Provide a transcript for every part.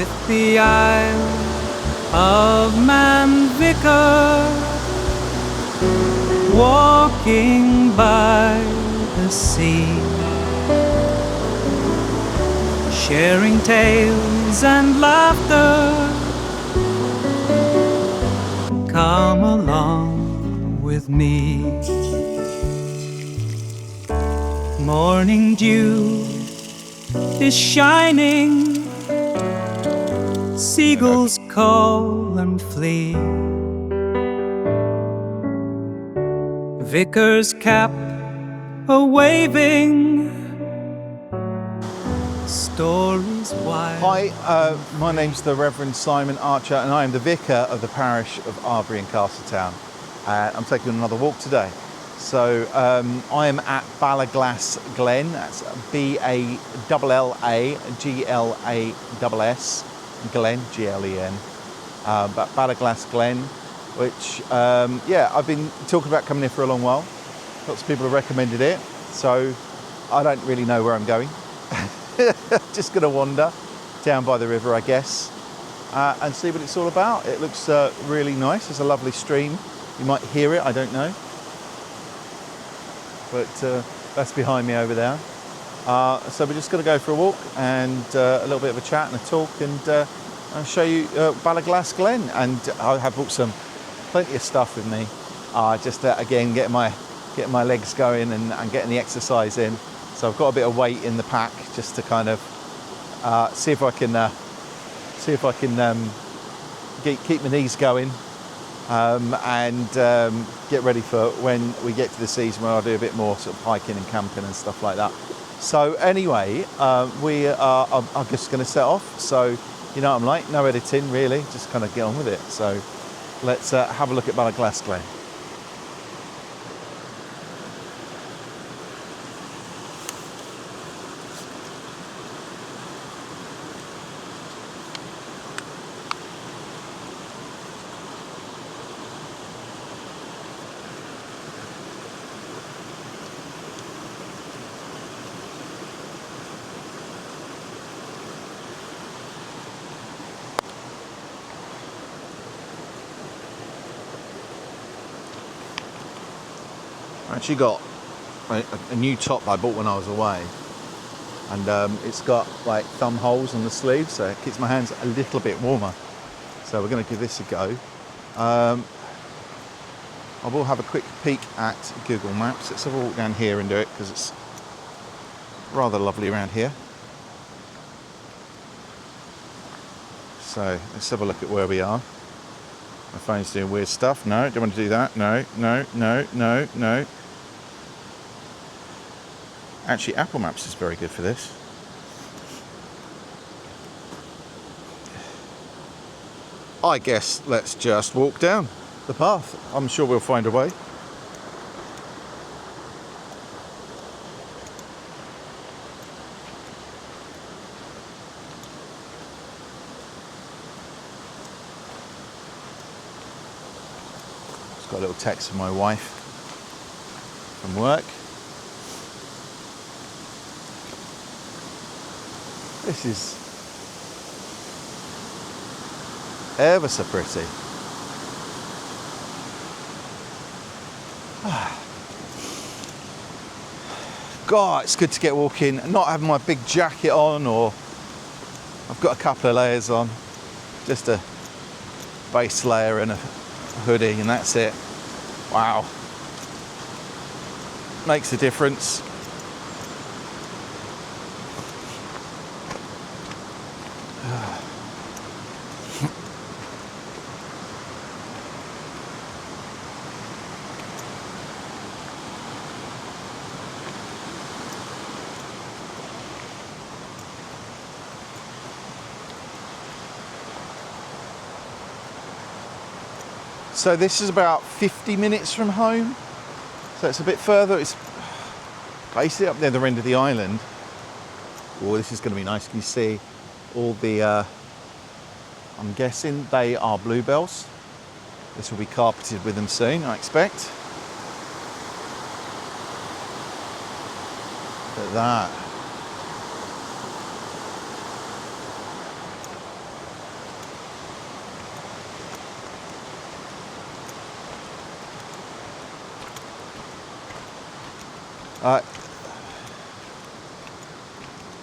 with the Isle of Man Vicar, walking by the sea, sharing tales and laughter. Come along with me. Morning dew is shining, seagulls call and flee. Vicar's cap a-waving, stories wild. Hi, my name's the Reverend Simon Archer and I am the Vicar of the parish of Arbury and Castletown. I'm taking on another walk today. So I am at Ballaglass Glen, that's B-A-L-L-A-G-L-A-S-S, Glen, G-L-E-N, but Ballaglass Glen, which, yeah, I've been talking about coming here for a long while. Lots of people have recommended it, so I don't really know where I'm going. Just gonna wander down by the river, I guess, and see what it's all about. It looks really nice. There's a lovely stream. You might hear it, I don't know. But that's behind me over there. So we're just going to go for a walk and a little bit of a chat and a talk, and I'll show you Ballaglass Glen. And I have brought plenty of stuff with me, just again getting my legs going and getting the exercise in. So I've got a bit of weight in the pack just to kind of see if I can keep my knees going. And get ready for when we get to the season where I'll do a bit more sort of hiking and camping and stuff like that. So anyway, I'm just going to set off. So you know what I'm like, no editing really, just kind of get on with it. So let's have a look at Ballaglass Glen. I actually got a new top I bought when I was away, and it's got like thumb holes on the sleeves, so it keeps my hands a little bit warmer. So we're going to give this a go. I will have a quick peek at Google Maps. Let's have a walk down here and do it because it's rather lovely around here. So let's have a look at where we are. My phone's doing weird stuff. No, don't want to do that. No. Actually, Apple Maps is very good for this. I guess let's just walk down the path. I'm sure we'll find a way. Just got a little text from my wife from work. This is ever so pretty. God, it's good to get walking, not having my big jacket on, or I've got a couple of layers on, just a base layer and a hoodie, and that's it. Wow. Makes a difference. So this is about 50 minutes from home, so it's a bit further. It's basically up near the end of the island. Oh, this is going to be nice. Can you see all the, I'm guessing they are bluebells. This will be carpeted with them soon, I expect. Look at that.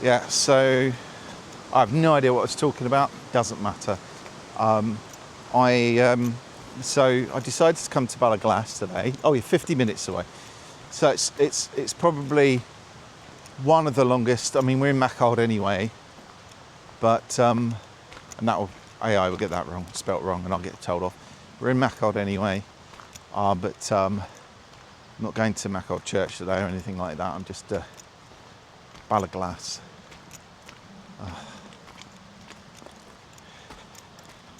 Yeah, so I have no idea what I was talking about. Doesn't matter. So I decided to come to Ballaglass today. Oh, yeah, 50 minutes away. So it's probably one of the longest. I mean, we're in Machold anyway, but and that will AI will get that wrong, spelt wrong, and I'll get told off. We're in Machold anyway, but I'm not going to Machold Church today or anything like that. I'm just Ballaglass.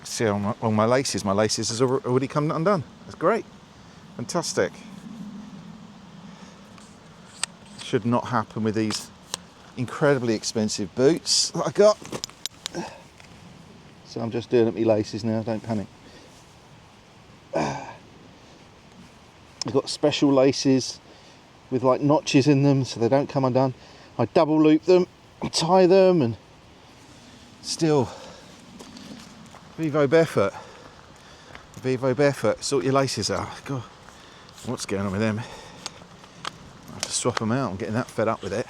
See on my laces. My laces has already come undone. That's great, fantastic. Should not happen with these incredibly expensive boots that I got. So I'm just doing up my laces now. Don't panic. I've got special laces with like notches in them so they don't come undone. I double loop them, tie them, and still. Vivo barefoot. Vivo barefoot. Sort your laces out. God, what's going on with them? I have to swap them out. I'm getting that fed up with it.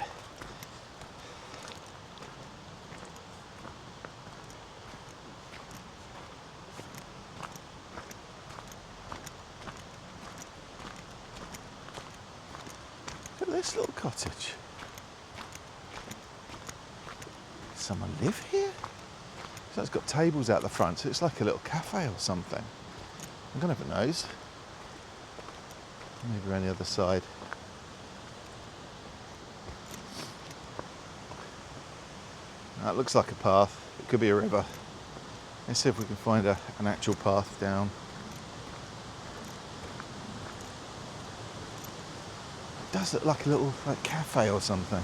Look at this little cottage. Does someone live here? So it's got tables out the front, so it's like a little cafe or something. I'm gonna have a nose. Maybe around the other side. That looks like a path. It could be a river. Let's see if we can find an actual path down. It does look like a little cafe or something.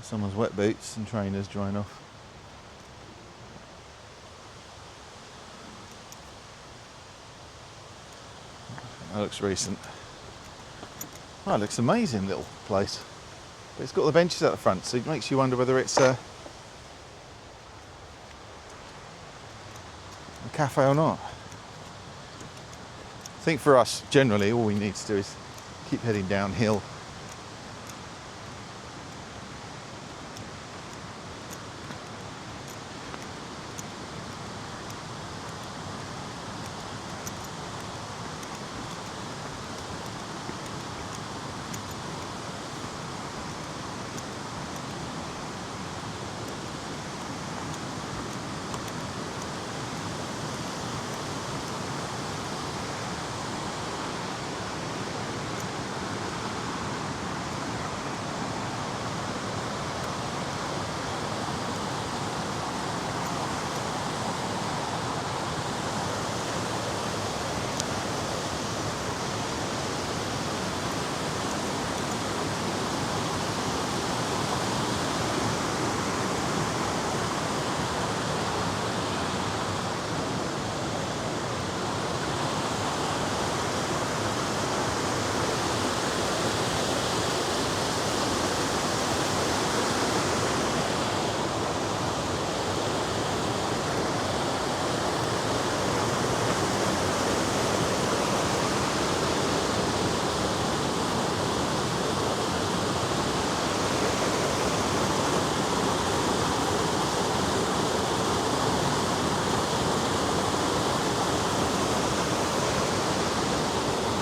Someone's wet boots and trainers drying off. That looks recent. Oh, it looks amazing little place. But it's got all the benches at the front, so it makes you wonder whether it's a cafe or not. I think for us, generally, all we need to do is keep heading downhill.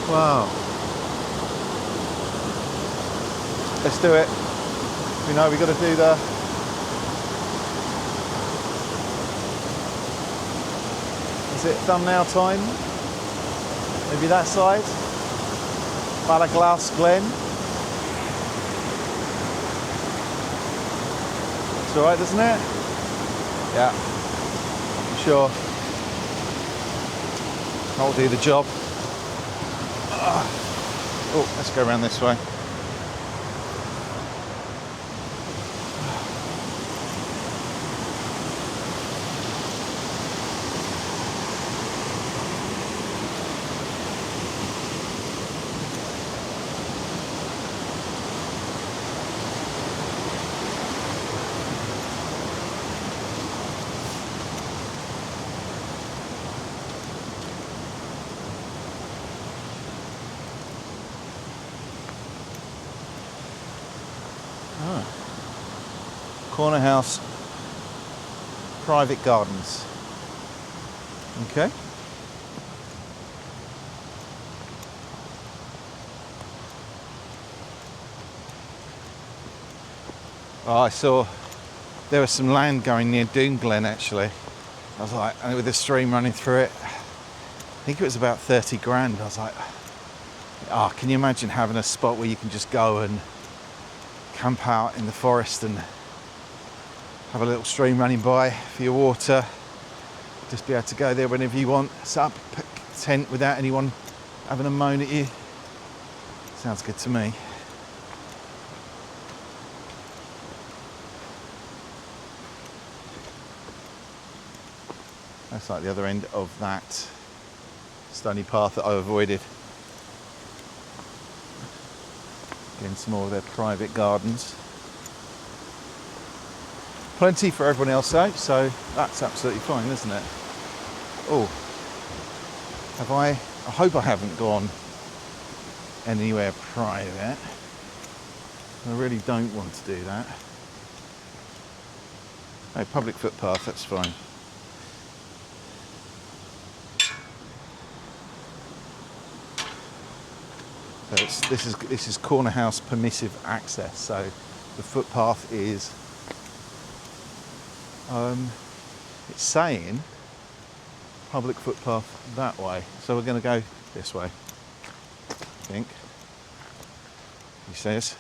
Wow. Let's do it. We know we've got to do the... Is it thumbnail time? Maybe that side? Ballaglass Glen. It's alright, doesn't it? Yeah. I'm sure. That'll do the job. Oh, let's go around this way. Corner house, private gardens. Okay. Oh, I saw there was some land going near Doon Glen actually. I was like, and with a stream running through it, I think it was about 30 grand. I was like, oh, can you imagine having a spot where you can just go and camp out in the forest and have a little stream running by for your water, just be able to go there whenever you want, set up a tent without anyone having a moan at you. Sounds good to me. That's like the other end of that stony path that I avoided. Again, some more of their private gardens. Plenty for everyone else though, so that's absolutely fine, isn't it? Oh, I hope I haven't gone anywhere private. I really don't want to do that. No, public footpath, that's fine. So this is corner house permissive access, so the footpath is it's saying public footpath that way, so we're going to go this way, I think. He says.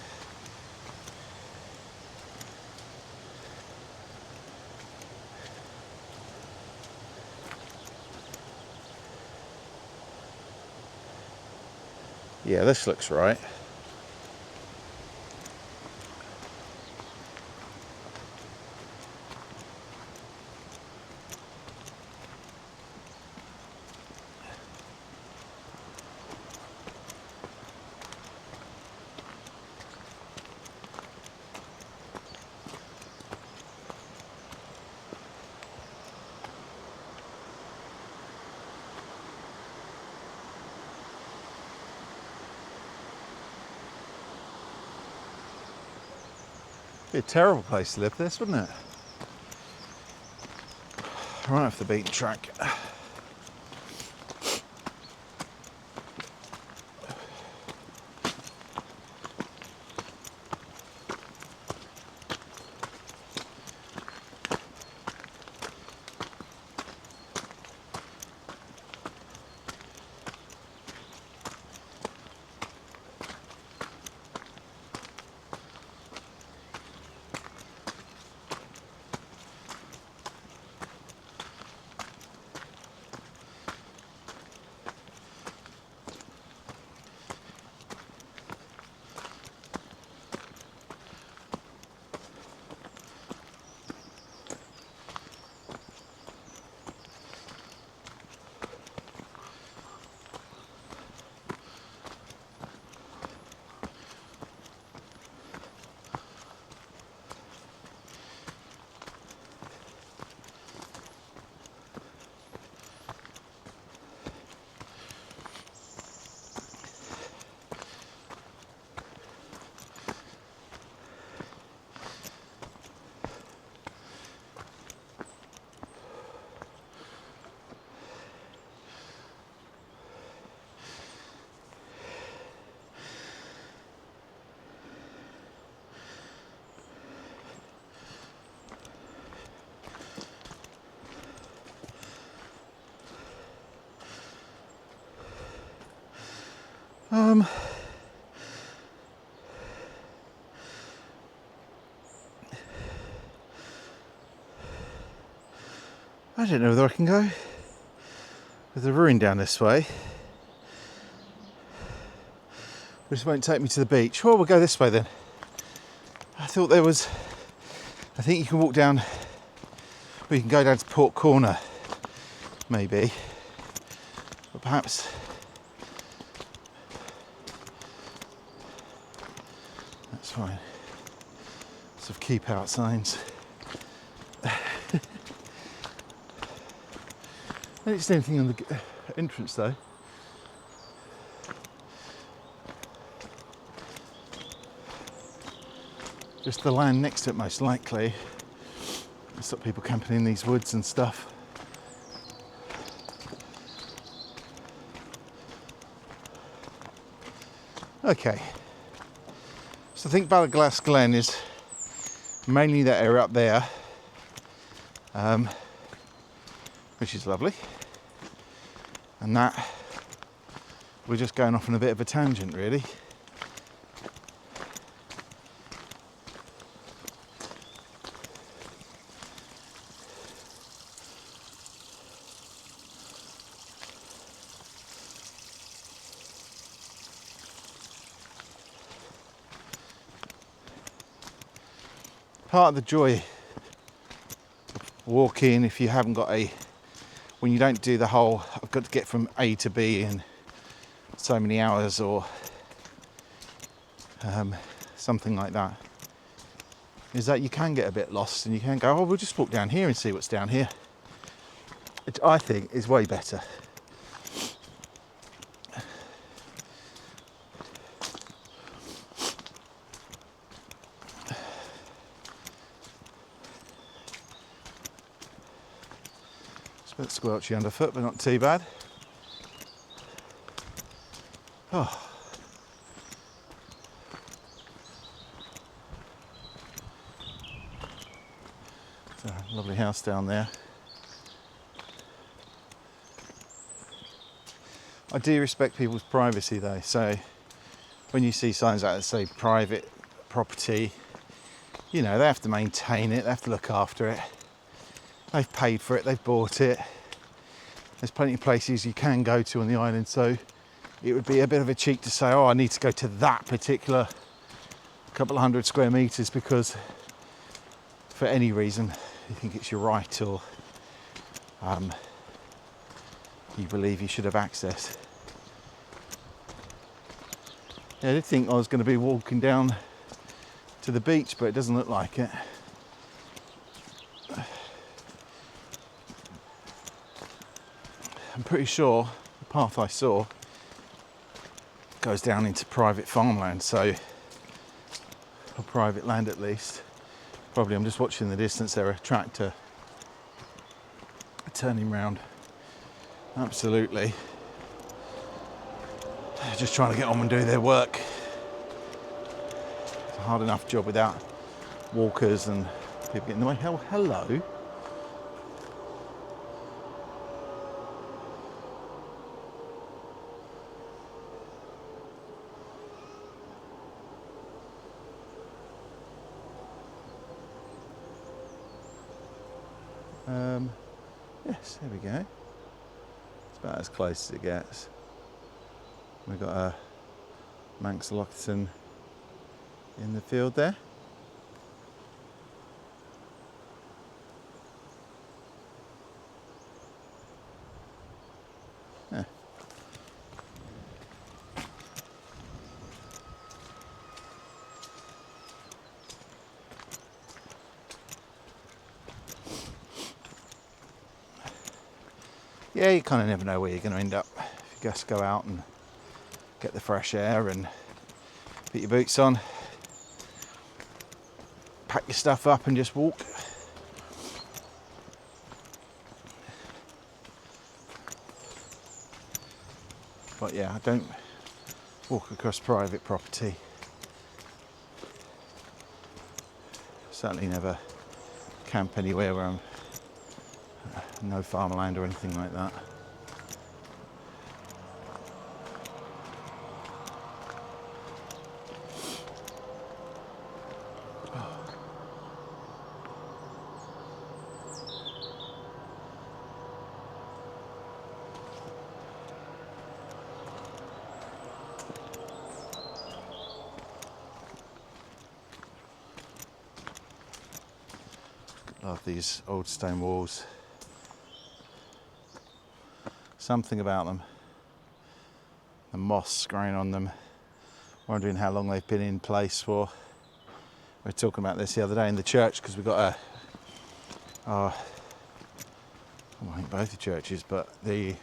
Yeah, this looks right. Be a terrible place to live, this, wouldn't it? Right off the beaten track. I don't know whether I can go with the ruin down this way. This won't take me to the beach. Well, we'll go this way then. I thought there was, I think you can walk down, or you can go down to Port Cornaa, maybe. Or perhaps that's fine. Lots of keep out signs. I don't see anything on the entrance though. Just the land next to it most likely. Stop people camping in these woods and stuff. Okay, so I think Ballaglass Glen is mainly that area up there, which is lovely, and that we're just going off on a bit of a tangent really. Part of the joy of walking, if you haven't got when you don't do the whole, I've got to get from A to B in so many hours or something like that, is that you can get a bit lost and you can go, oh, we'll just walk down here and see what's down here, which I think is way better. It's a bit squelchy underfoot, but not too bad. Oh. It's a lovely house down there. I do respect people's privacy though, so when you see signs like that say private property, you know, they have to maintain it, they have to look after it. They've paid for it, they've bought it. There's plenty of places you can go to on the island, so it would be a bit of a cheat to say, oh, I need to go to that particular couple of 100 square metres because for any reason you think it's your right or you believe you should have access. Yeah, I did think I was going to be walking down to the beach, but it doesn't look like it. I'm pretty sure the path I saw goes down into private farmland, so, or private land at least. Probably, I'm just watching the distance there, a tractor turning round. Absolutely. Just trying to get on and do their work. It's a hard enough job without walkers and people getting in the way. Oh, hello. Yes, there we go. It's about as close as it gets. We've got a Manx in the field there. Yeah. Yeah, you kind of never know where you're going to end up if you just go out and get the fresh air and put your boots on, pack your stuff up and just walk. But yeah, I don't walk across private property. Certainly never camp anywhere where I'm no farmland or anything like that. Love these old stone walls. Something about them. The moss growing on them. Wondering how long they've been in place for. We were talking about this the other day in the church because we've got I think both the churches, but the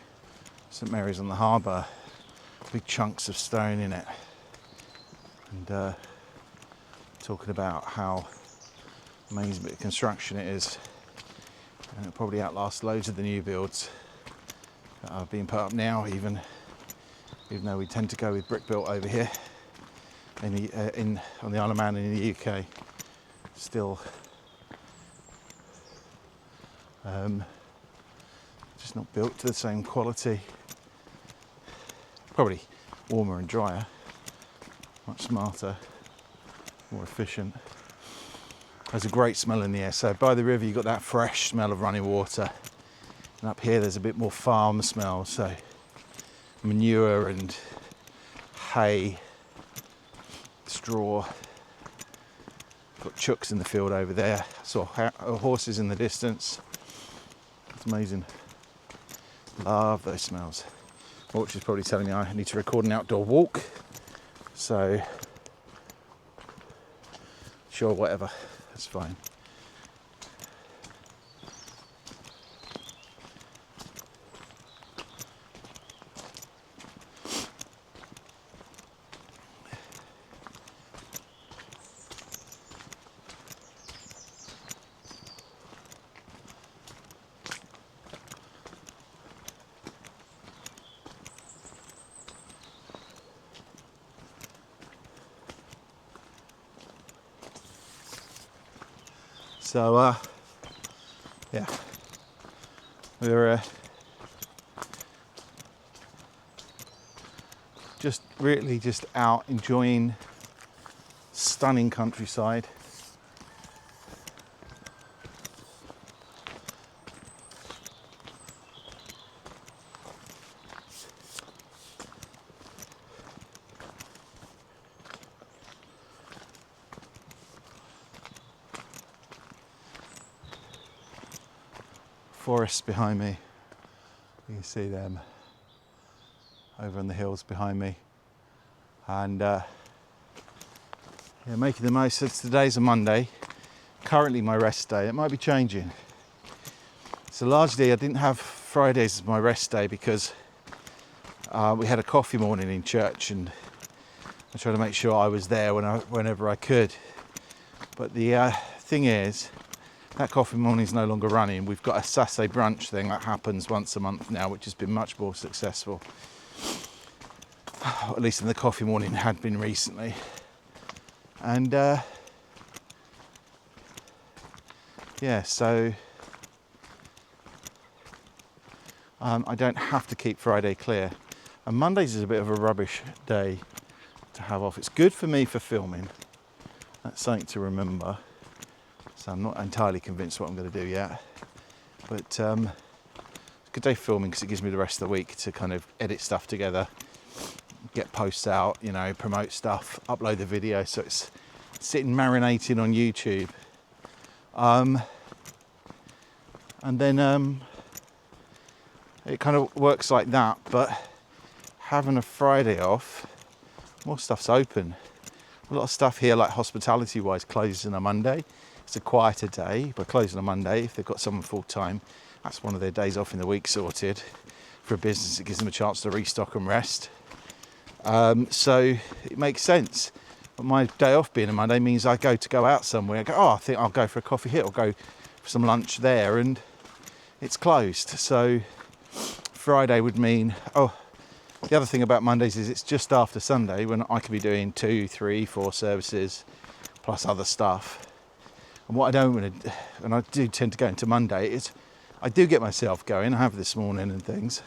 St Mary's on the Harbour, big chunks of stone in it. And talking about how amazing bit of construction it is. and it'll probably outlast loads of the new builds that are being put up now, even though we tend to go with brick built over here on the Isle of Man in the UK. Still just not built to the same quality. Probably warmer and drier, much smarter, more efficient. There's a great smell in the air. So by the river you've got that fresh smell of running water, and up here there's a bit more farm smell, so manure and hay, straw. Got chooks in the field over there. Saw horses in the distance. It's amazing. Love those smells. Which is probably telling me I need to record an outdoor walk. So, sure, whatever. That's fine. So, yeah, we're just really just out enjoying stunning countryside. Forests behind me, you can see them over on the hills behind me, and yeah, making the most. Since today's a Monday, currently my rest day. It might be changing. So largely I didn't have Fridays as my rest day because we had a coffee morning in church, and I tried to make sure I was there whenever I could. But the thing is, that coffee morning is no longer running. We've got a Saturday brunch thing that happens once a month now, which has been much more successful. Or at least in the coffee morning had been recently. And yeah, so I don't have to keep Friday clear. And Mondays is a bit of a rubbish day to have off. It's good for me for filming. That's something to remember. So I'm not entirely convinced what I'm going to do yet. But it's a good day for filming because it gives me the rest of the week to kind of edit stuff together, get posts out, you know, promote stuff, upload the video. So it's sitting marinating on YouTube. And then it kind of works like that. But having a Friday off, more stuff's open. A lot of stuff here, like hospitality-wise, closes on a Monday. It's a quieter day, but closing on a Monday, if they've got someone full-time, that's one of their days off in the week sorted. For a business, it gives them a chance to restock and rest. So it makes sense. But my day off being a Monday means I go out somewhere. I go, I think I'll go for a coffee here or go for some lunch there, and it's closed. So Friday would mean, the other thing about Mondays is it's just after Sunday when I could be doing 2, 3, 4 services plus other stuff. And what I don't want to, and I do tend to go into Monday, is I do get myself going. I have this morning and things,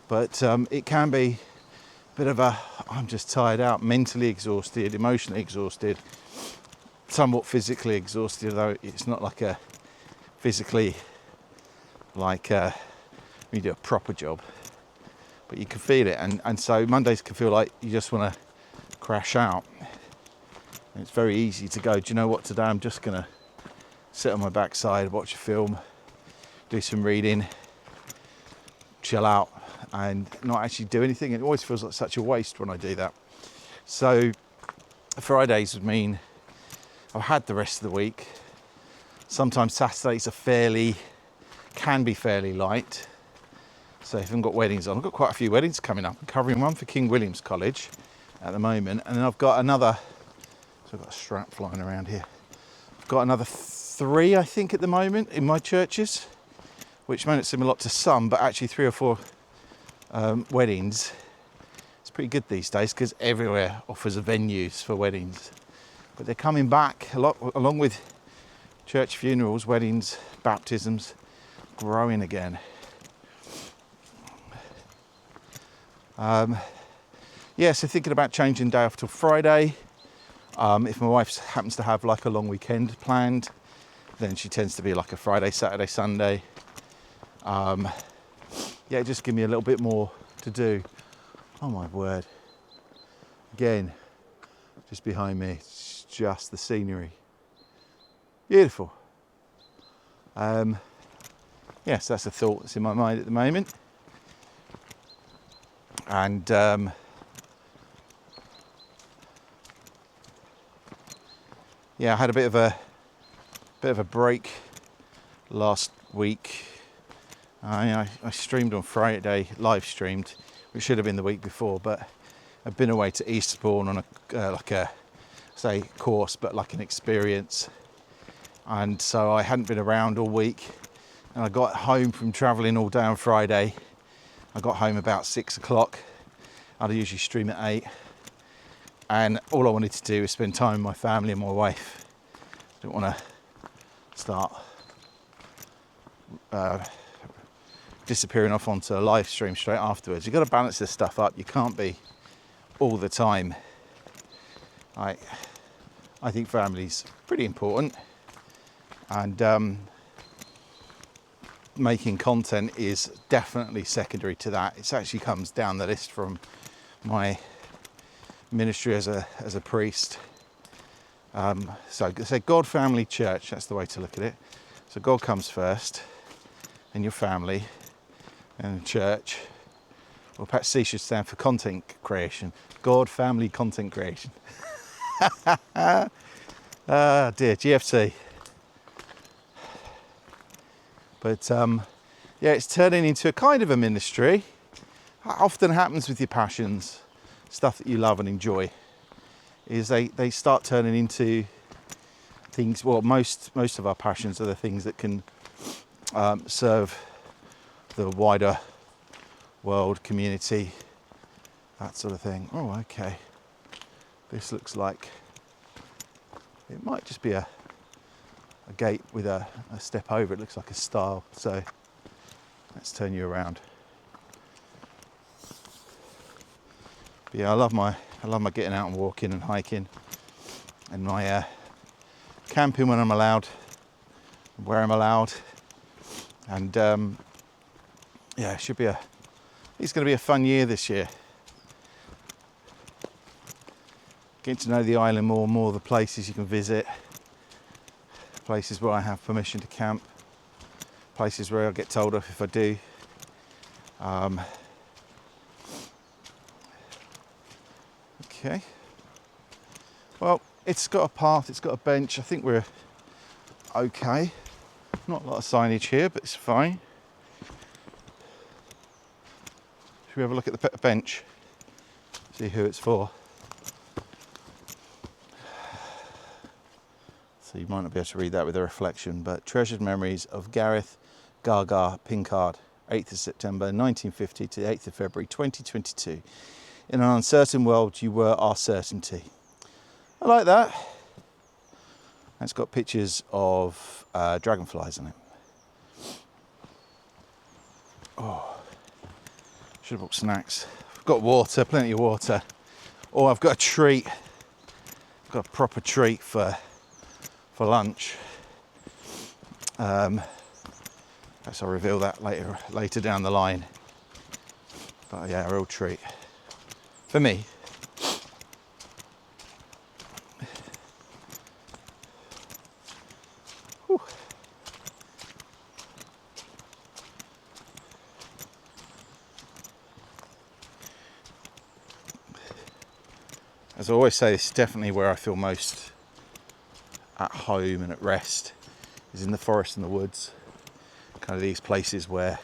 but it can be a bit of I'm just tired out, mentally exhausted, emotionally exhausted, somewhat physically exhausted, though it's not like a physically like when you do a proper job, but you can feel it, and so Mondays can feel like you just want to crash out. And it's very easy to go, do you know what, today I'm just going to sit on my backside, watch a film, do some reading, chill out, and not actually do anything. It always feels like such a waste when I do that. So Fridays would mean I've had the rest of the week. Sometimes Saturdays can be fairly light. So if I haven't got weddings on, I've got quite a few weddings coming up. I'm covering one for King William's College at the moment, and then I've got another, so I've got a strap flying around here. I've got another 3, I think, at the moment in my churches. which may not seem a lot to some, but actually 3 or 4 weddings. It's pretty good these days because everywhere offers venues for weddings. But they're coming back a lot, along with church funerals, weddings, baptisms, growing again. Yeah, so thinking about changing day off till Friday. If my wife happens to have like a long weekend planned, then she tends to be like a Friday, Saturday, Sunday. Yeah, just give me a little bit more to do. Oh my word. Again, just behind me, it's just the scenery. Beautiful. Yes, that's a thought that's in my mind at the moment. And yeah, I had a bit of a break last week. I streamed on Friday, live streamed, which should have been the week before, but I've been away to Eastbourne on like a say course, but like an experience, and so I hadn't been around all week. And I got home from travelling all day on Friday. I got home about 6 o'clock. I'd usually stream at 8, and all I wanted to do was spend time with my family and my wife. Didn't want to start disappearing off onto a live stream straight afterwards. You've got to balance this stuff up. You can't be all the time. I think family's pretty important, and making content is definitely secondary to that. It actually comes down the list from my ministry as a priest. So God, family, church, that's the way to look at it. So God comes first, and your family, and church. Well, perhaps C should stand for content creation. God, family, content creation. Ah, dear, GFC. But yeah, it's turning into a kind of a ministry. That often happens with your passions, stuff that you love and enjoy, is they start turning into things. Well, most of our passions are the things that can serve the wider world, community, that sort of thing. Oh, okay. This looks like it might just be a gate with a step over. It looks like a stile. So let's turn you around. But yeah, I love my getting out and walking and hiking, and my camping when I'm allowed, where I'm allowed, and yeah, it's going to be a fun year this year. Getting to know the island more, the places you can visit, places where I have permission to camp, places where I get told off if I do. Okay. Well, it's got a path, it's got a bench. I think we're okay. Not a lot of signage here, but it's fine. Should we have a look at the bench? See who it's for. So you might not be able to read that with a reflection, but treasured memories of Gareth Gaga Pinkard, 8th of September 1950 to 8th of February 2022. In an uncertain world, you were our certainty. I like that. It's got pictures of dragonflies on it. Oh, should have bought snacks. I've got water, plenty of water. Oh, I've got a treat. I've got a proper treat for lunch. Perhaps I'll reveal that later down the line. But yeah, a real treat for me. Whew. As I always say, this is definitely where I feel most at home and at rest, is in the forest and the woods. Kind of these places where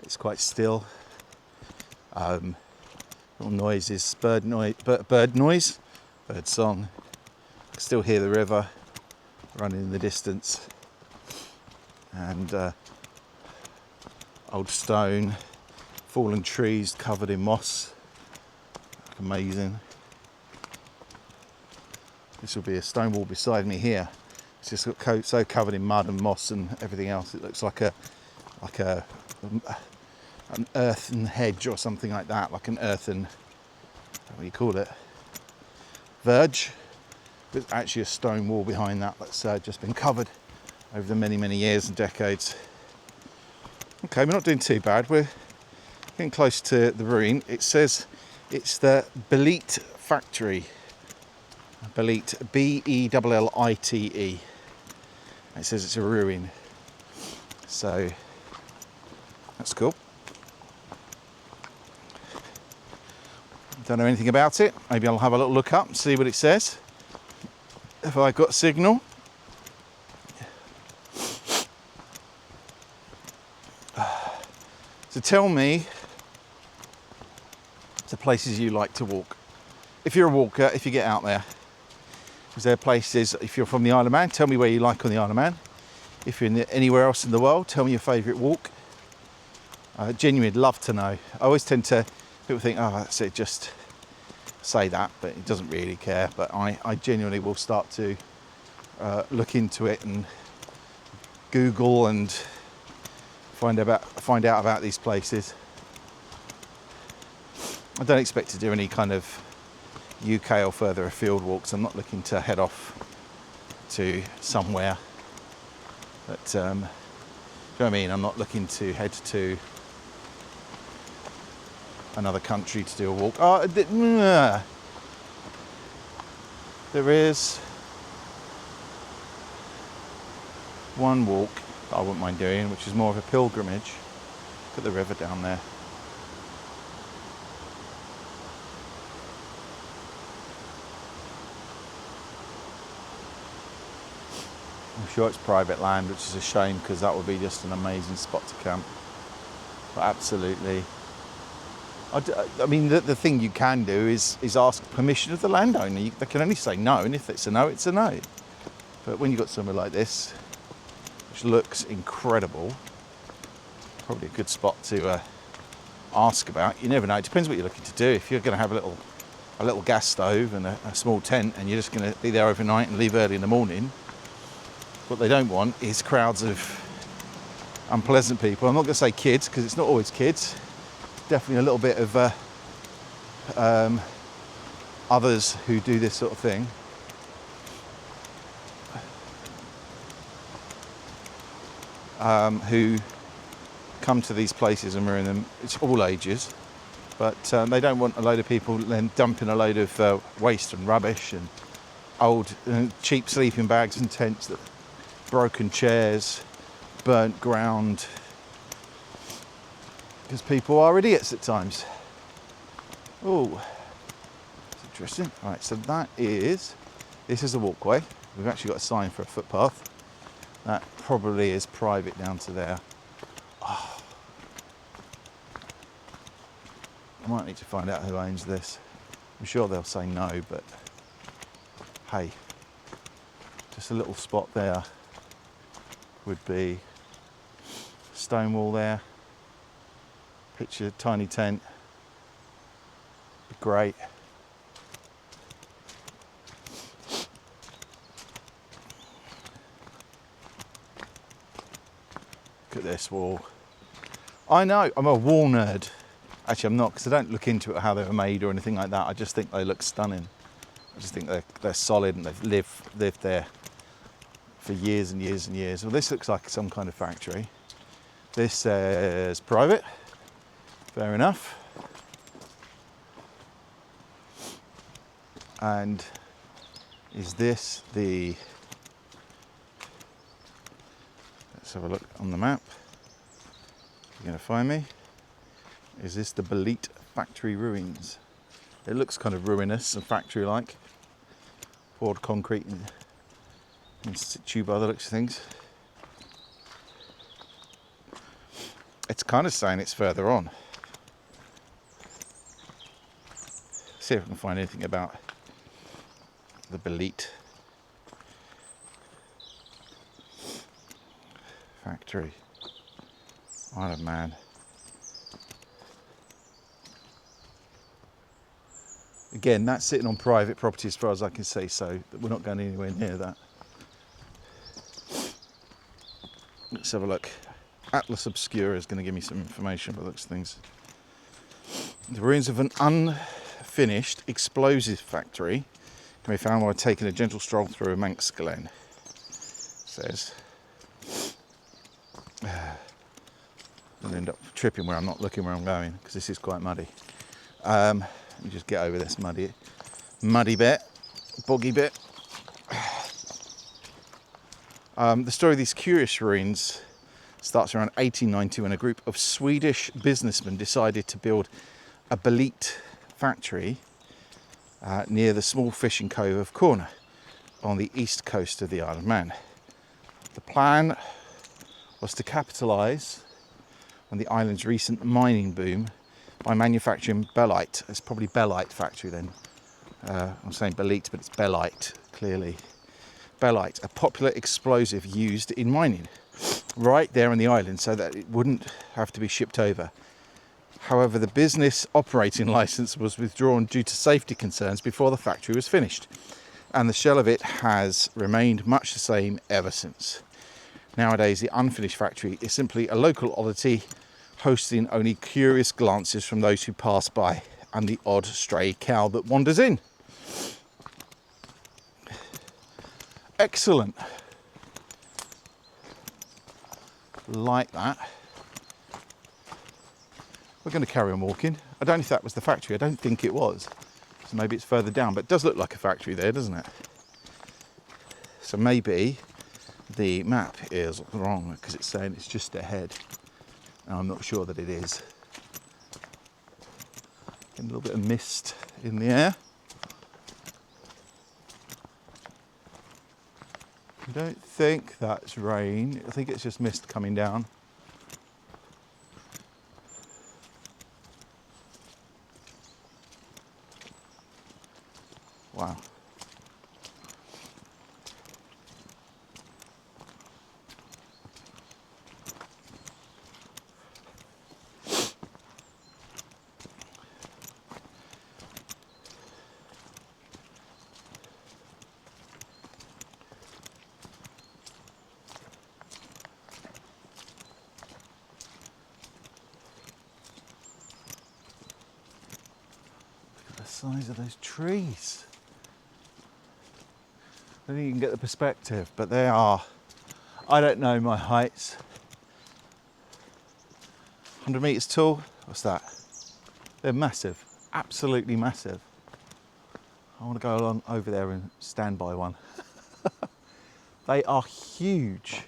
it's quite still. Little noises, bird noise, bird song. I can still hear the river running in the distance. And Old stone, fallen trees covered in moss. Amazing. This will be a stone wall beside me here. It's just got so covered in mud and moss and everything else. It looks like an earthen hedge or something like that, like an earthen, what do you call it, verge. But it's actually a stone wall behind that that's just been covered over the many years and decades. Okay, we're not doing too bad. We're getting close to the ruin. It says it's the Bellite factory. Bellite, Bellite. It says it's a ruin. So that's cool. Don't know anything about it. Maybe I'll have a little look up and see what it says. If I got signal. So tell me the places you like to walk. If you're a walker, if you get out there. Is there places, if you're from the Isle of Man, tell me where you like on the Isle of Man. If you're anywhere else in the world, tell me your favourite walk. I genuinely love to know. I always tend to, people think, oh, that's it, just say that, but it doesn't really care. But I genuinely will start to look into it and Google and find out about these places. I don't expect to do any kind of UK or further afield walks. I'm not looking to head off to somewhere that, do you know what I mean? I'm not looking to head to another country to do a walk. There is one walk that I wouldn't mind doing, which is more of a pilgrimage. Look at the river down there. I'm sure it's private land, which is a shame because that would be just an amazing spot to camp. But absolutely. I mean, the thing you can do is ask permission of the landowner. They can only say no, and if it's a no, it's a no. But when you've got somewhere like this, which looks incredible, probably a good spot to ask about. You never know. It depends what you're looking to do. If you're going to have a little gas stove and a small tent, and you're just going to be there overnight and leave early in the morning, what they don't want is crowds of unpleasant people. I'm not going to say kids, because it's not always kids. Definitely a little bit of others who do this sort of thing. Who come to these places and ruin them. It's all ages, but they don't want a load of people then dumping a load of waste and rubbish and old cheap sleeping bags and tents, broken chairs, burnt ground, because people are idiots at times. Oh, that's interesting. All right, so this is a walkway. We've actually got a sign for a footpath. That probably is private down to there. Oh. I might need to find out who owns this. I'm sure they'll say no, but hey, just a little spot there would be stone wall there. Picture tiny tent. Be great. Look at this wall. I know, I'm a wall nerd. Actually, I'm not, because I don't look into it, how they were made or anything like that. I just think they look stunning. I just think they're solid and they've lived there for years and years and years. Well, this looks like some kind of factory. This says private. Fair enough. And is this the... Let's have a look on the map. You're going to find me. Is this the Bellite factory ruins? It looks kind of ruinous and factory-like. Poured concrete in situ by the looks of things. It's kind of saying it's further on. See if I can find anything about the Bellite factory. Isle of Man. Again, that's sitting on private property as far as I can see, so we're not going anywhere near that. Let's have a look. Atlas Obscura is going to give me some information about those things. The ruins of an unfinished explosive factory can be found while taking a gentle stroll through a Manx glen. Says. I'll end up tripping where I'm not looking where I'm going because this is quite muddy. Let me just get over this muddy bit, boggy bit. The story of these curious ruins starts around 1890 when a group of Swedish businessmen decided to build a Bellite factory near the small fishing cove of Cornaa on the east coast of the Isle of Man. The plan was to capitalise on the island's recent mining boom by manufacturing Bellite. It's probably Bellite factory then. I'm saying Bellite, but it's Bellite, clearly. Bellite, a popular explosive used in mining, right there on the island so that it wouldn't have to be shipped over. However, the business operating licence was withdrawn due to safety concerns before the factory was finished, and the shell of it has remained much the same ever since. Nowadays, the unfinished factory is simply a local oddity, hosting only curious glances from those who pass by and the odd stray cow that wanders in. Excellent. Like that. We're going to carry on walking. I don't know if that was the factory. I don't think it was. So maybe it's further down, but it does look like a factory there, doesn't it? So maybe the map is wrong because it's saying it's just ahead. And I'm not sure that it is. Getting a little bit of mist in the air. I don't think that's rain. I think it's just mist coming down. Wow. The size of those trees. I don't think you can get the perspective, but they are, I don't know my heights. 100 metres tall, what's that? They're massive, absolutely massive. I want to go along over there and stand by one. They are huge.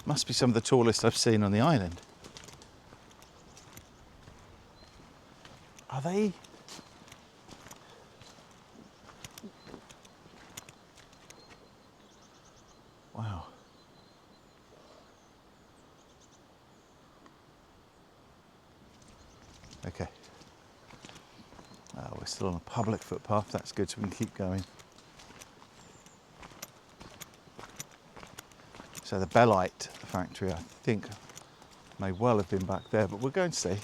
Must be some of the tallest I've seen on the island. Are they? Wow. Okay. We're still on a public footpath, that's good, so we can keep going. So the Bellite factory, I think, may well have been back there, but we're going to see.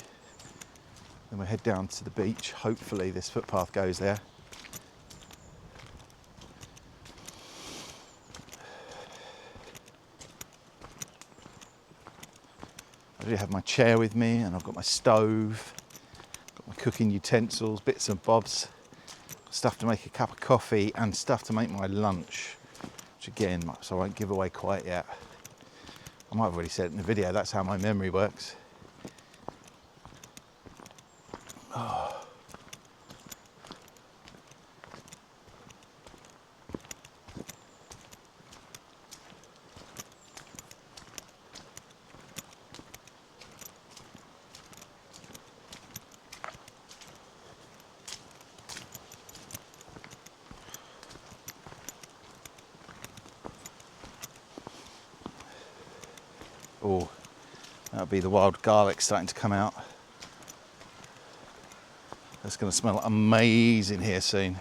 Then we'll head down to the beach. Hopefully this footpath goes there. I do have my chair with me, and I've got my stove, got my cooking utensils, bits and bobs, stuff to make a cup of coffee and stuff to make my lunch, which again, so I won't give away quite yet. I might have already said it in the video, that's how my memory works. Oh. Oh, that'll be the wild garlic starting to come out. That's going to smell amazing here soon.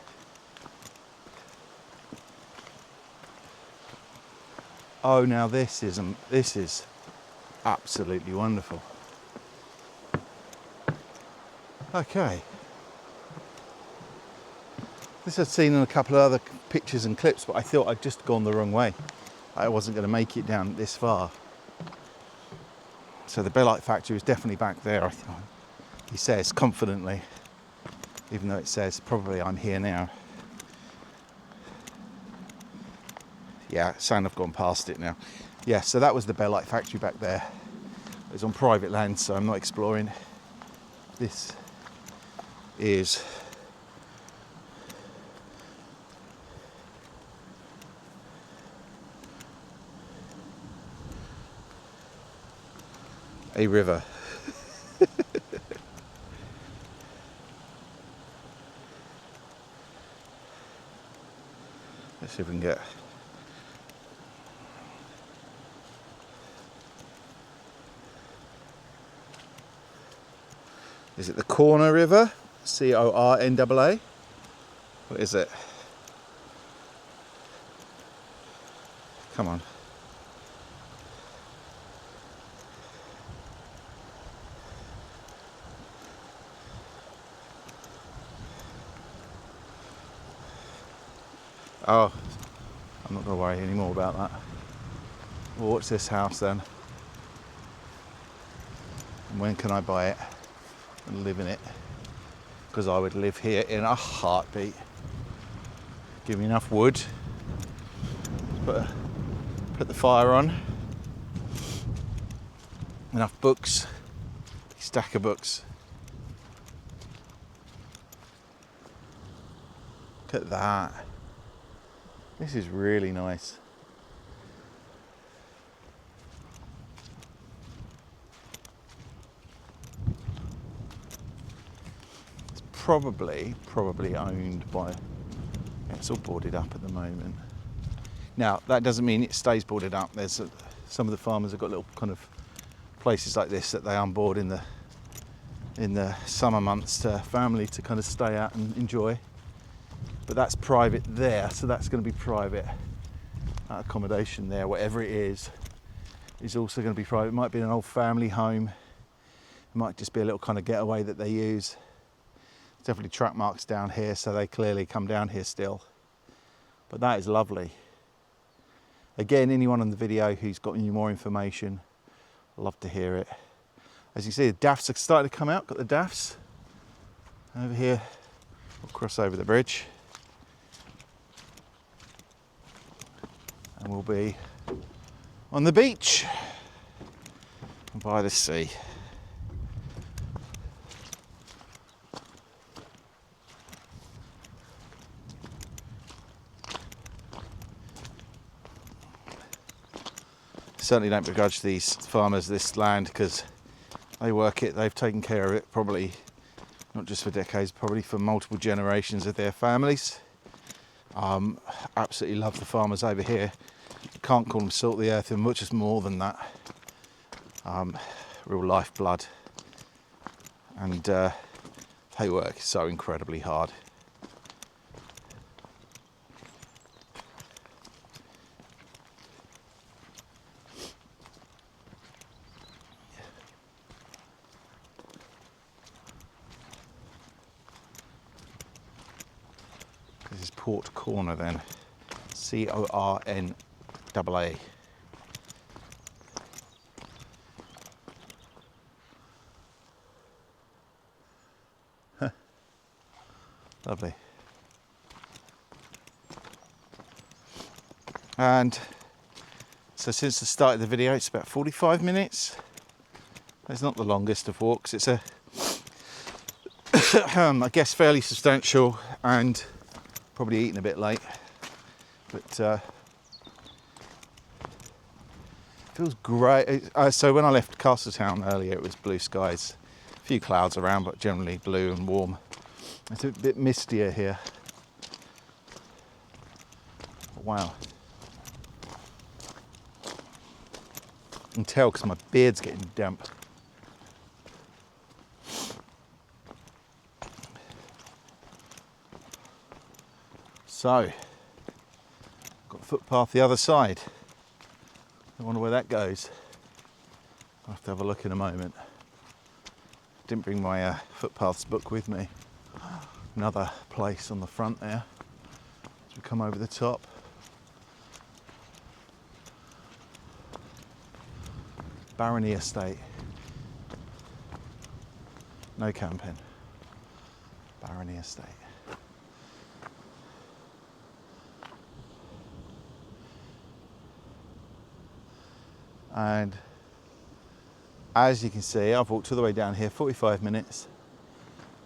Oh, now this is absolutely wonderful. Okay. This I've seen in a couple of other pictures and clips, but I thought I'd just gone the wrong way. I wasn't going to make it down this far. So the Bellite factory is definitely back there, he says confidently, even though it says probably I'm here now. Yeah, saying I've gone past it now. Yeah, so that was the Bellite factory back there. It was on private land, so I'm not exploring. This is a river. Let's see if we can get. Is it the Cornaa River? Cornaa? What is it? Come on. Oh, I'm not going to worry anymore about that. Well, what's this house then? And when can I buy it and live in it? Because I would live here in a heartbeat. Give me enough wood. Put the fire on. Enough books. Stack of books. Look at that. This is really nice. It's probably owned by, it's all boarded up at the moment. Now, that doesn't mean it stays boarded up. There's some of the farmers have got little kind of places like this that they unboard in the summer months to family to kind of stay out and enjoy. But that's private there, so that's going to be private. That accommodation there, whatever it is also going to be private. It might be an old family home. It might just be a little kind of getaway that they use. There's definitely track marks down here, so they clearly come down here still. But that is lovely. Again, anyone on the video who's got any more information, I'd love to hear it. As you see, the daffs are starting to come out. Got the daffs over here. We'll cross over the bridge. And we'll be on the beach and by the sea. Certainly don't begrudge these farmers this land because they work it, they've taken care of it probably not just for decades, probably for multiple generations of their families. Absolutely love the farmers over here. Can't call them salt of the earth, and much more than that. Real lifeblood, and they work so incredibly hard. This is Port Cornaa then, Cornaa. Lovely. And so since the start of the video, it's about 45 minutes. It's not the longest of walks. It's a, I guess, fairly substantial and probably eaten a bit late. But feels great. So when I left Castletown earlier, it was blue skies. A few clouds around, but generally blue and warm. It's a bit mistier here. Wow. I can tell because my beard's getting damp. So, got a footpath the other side. I wonder where that goes. I'll have to have a look in a moment. didn't bring my footpaths book with me. Another place on the front there. As we come over the top. Barony Estate. No camping. Barony Estate. And as you can see, I've walked all the way down here, 45 minutes,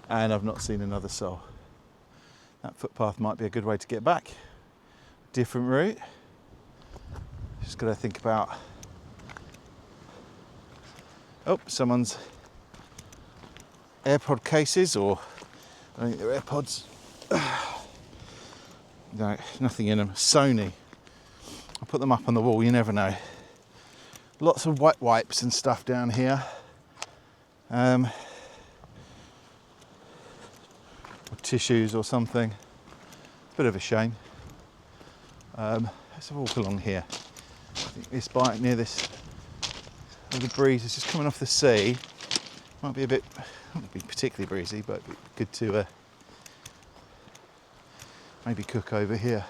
and I've not seen another soul. That footpath might be a good way to get back. Different route. Just got to think about. Oh, someone's AirPod cases, or I think they're AirPods. No, nothing in them. Sony. I'll put them up on the wall, you never know. Lots of wet wipes and stuff down here. Or tissues or something. It's a bit of a shame. Let's have a walk along here. I think this bite near this, the breeze is just coming off the sea. Might be a bit, won't be particularly breezy, but it'd be good to maybe cook over here.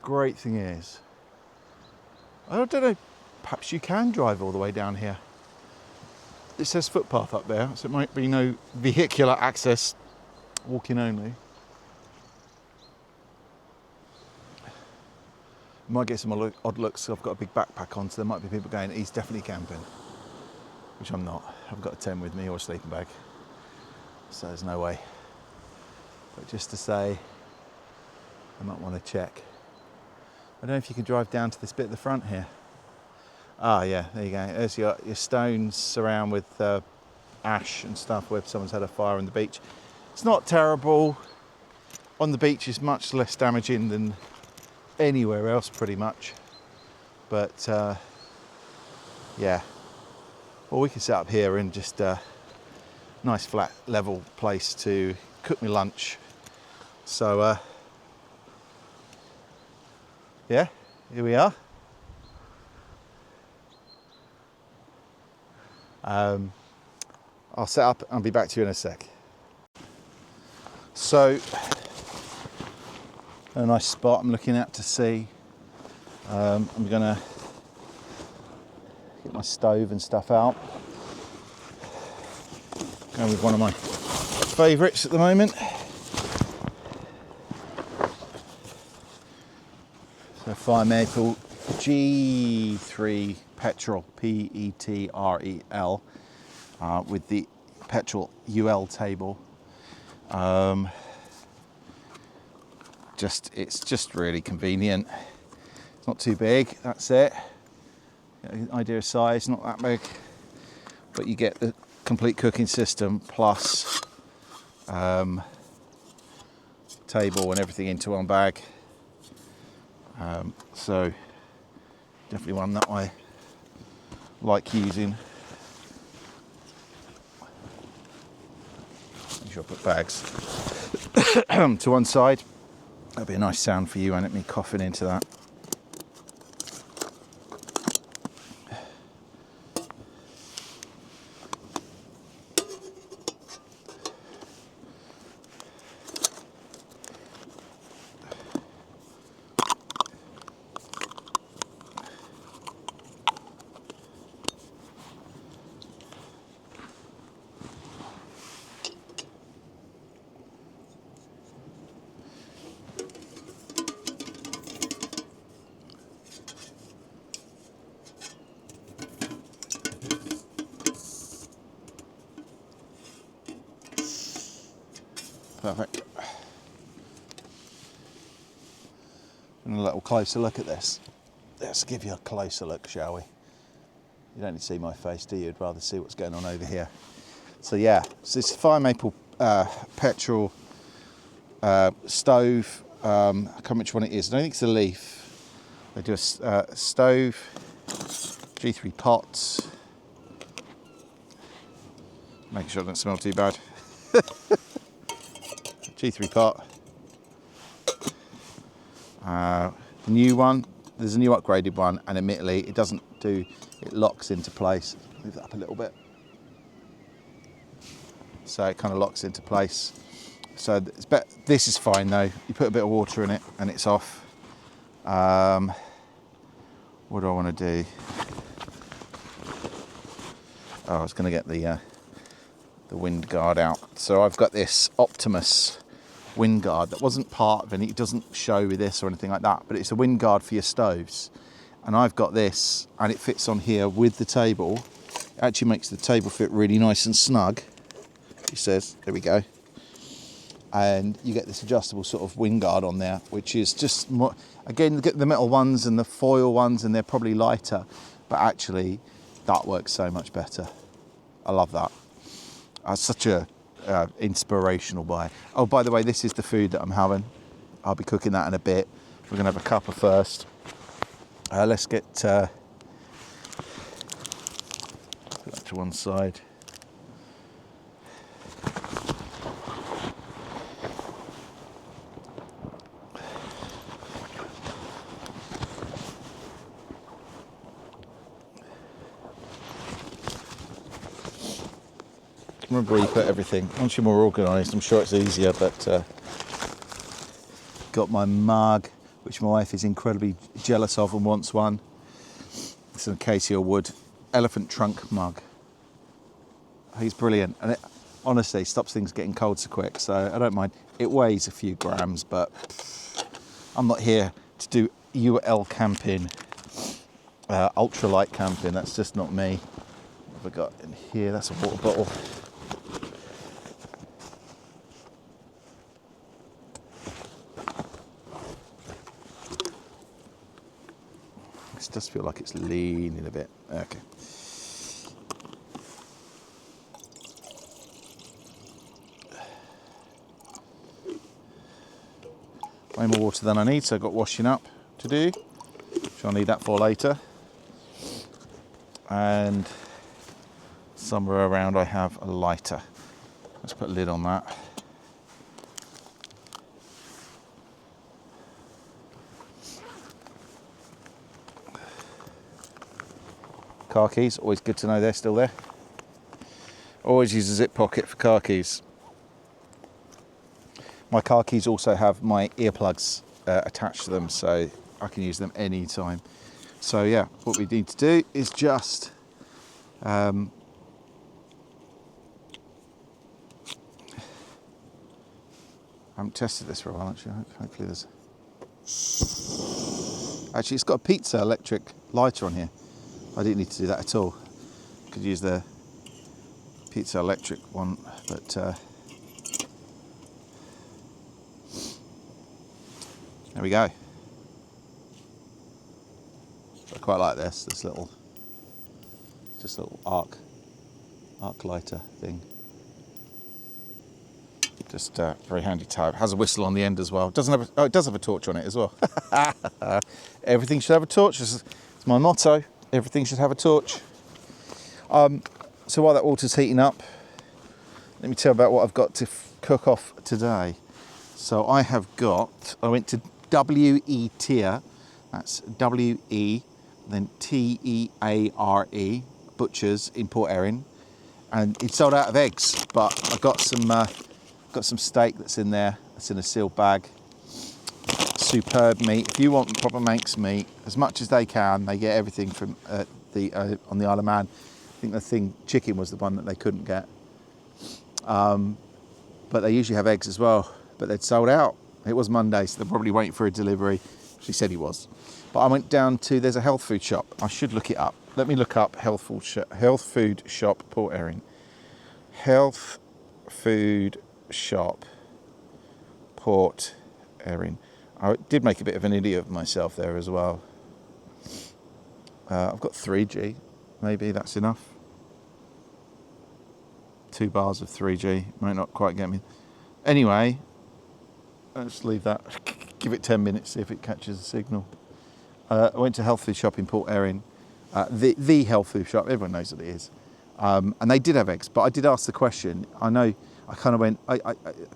Great thing is, I don't know, perhaps you can drive all the way down here. It says footpath up there, so it might be no vehicular access, walking only. Might get some odd looks. I've got a big backpack on, so there might be people going, he's definitely camping, which I'm not. I've got a tent with me or a sleeping bag, so there's no way. But just to say, I might want to check. I don't know if you can drive down to this bit at the front here. Ah, yeah, there you go. There's your stones around with ash and stuff where someone's had a fire on the beach. It's not terrible. On the beach is much less damaging than anywhere else, pretty much. But yeah. Well, we can set up here in just a nice flat level place to cook my lunch. So yeah, here we are. I'll set up and be back to you in a sec. So, a nice spot I'm looking at to see. I'm gonna get my stove and stuff out. Going with one of my favourites at the moment. So Fire Maple G3 Petrel, Petrel, with the Petrel UL table. It's just really convenient. It's not too big, that's it. Idea of size, not that big, but you get the complete cooking system plus table and everything into one bag. So definitely one that I like using. Make sure I put bags to one side. That'll be a nice sound for you, won't it? Me coughing into that. Perfect. And a little closer look at this. Let's give you a closer look, shall we? You don't need to see my face, do you? You'd rather see what's going on over here. So yeah, so this Fire Maple Petrel stove. I can't remember which one it is. I don't think it's a leaf. They do a stove, G3 pots. Make sure it doesn't smell too bad. G3 pot. The new one, there's a new upgraded one, and admittedly it doesn't do, it locks into place. Move that up a little bit. So it kind of locks into place. So it's better. This is fine though. You put a bit of water in it and it's off. What do I want to do? Oh, I was going to get the wind guard out. So I've got this Optimus wind guard that wasn't part of any, it doesn't show with this or anything like that, but it's a wind guard for your stoves. And I've got this, and it fits on here with the table. It actually makes the table fit really nice and snug. He says, there we go. And you get this adjustable sort of wind guard on there, which is just more, again, get the metal ones and the foil ones, and they're probably lighter, but actually that works so much better. I love that. Such a inspirational buy. Oh, by the way, this is the food that I'm having. I'll be cooking that in a bit. We're gonna have a cuppa first. Let's get put that to one side. Remember where you put everything. Once you're more organised, I'm sure it's easier, but got my mug, which my wife is incredibly jealous of and wants one. It's an acacia wood elephant trunk mug. He's brilliant, and it honestly stops things getting cold so quick, so I don't mind. It weighs a few grams, but I'm not here to do UL camping, ultralight camping. That's just not me. What have I got in here? That's a water bottle. It does feel like it's leaning a bit. Okay. Way more water than I need, so I've got washing up to do, which I'll need that for later. And somewhere around I have a lighter. Let's put a lid on that. Car keys, always good to know they're still there. Always use a zip pocket for car keys. My car keys also have my earplugs attached to them, so I can use them anytime. So yeah, what we need to do is just I haven't tested this for a while actually. Hopefully there's actually it's got a pizza electric lighter on here. I didn't need to do that at all. Could use the pizza electric one, but there we go. I quite like this little, just a little arc lighter thing. Just very handy to have. Has a whistle on the end as well. Doesn't have it does have a torch on it as well. Everything should have a torch. It's my motto. Everything should have a torch. So while that water's heating up, let me tell you about what I've got to cook off today. So I went to WE Teare, that's W-E, then T-E-A-R-E, Butchers in Port Erin, and it sold out of eggs, but I've got some steak that's in there, that's in a sealed bag. Superb meat. If you want proper Manx meat, as much as they can, they get everything from on the Isle of Man. I think the chicken was the one that they couldn't get. But they usually have eggs as well, but they'd sold out. It was Monday, so they're probably waiting for a delivery. She said he was. But I went down to, there's a health food shop. I should look it up. Let me look up health food shop Port Erin. Health food shop Port Erin. I did make a bit of an idiot of myself there as well. I've got 3G, maybe that's enough. 2 bars of 3G, might not quite get me. Anyway, let's leave that, give it 10 minutes, see if it catches the signal. I went to a health food shop in Port Erin, the health food shop, everyone knows what it is. And they did have eggs, but I did ask the question. I know, I kind of went,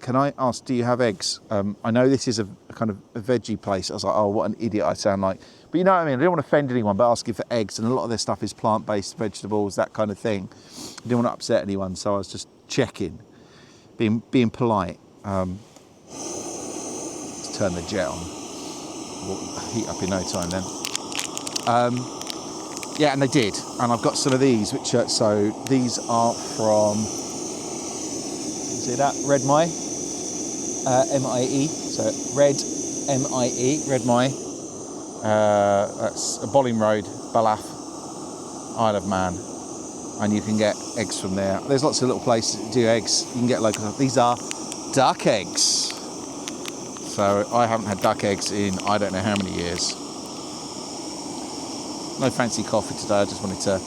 can I ask, do you have eggs? I know this is a kind of a veggie place. I was like, oh, what an idiot I sound like. But you know what I mean? I don't want to offend anyone by asking for eggs, and a lot of their stuff is plant-based vegetables, that kind of thing. I didn't want to upset anyone, so I was just checking, being polite. Let's turn the jet on. We'll heat up in no time then. Yeah, and they did, and I've got some of these, which are, so these are from, see that, Red Mie, M-I-E, so Red M-I-E, Red Mie, that's a Bolling Road, Ballaglass, Isle of Man, and you can get eggs from there. There's lots of little places that do eggs, you can get local, these are duck eggs, so I haven't had duck eggs in I don't know how many years. No fancy coffee today, I just wanted to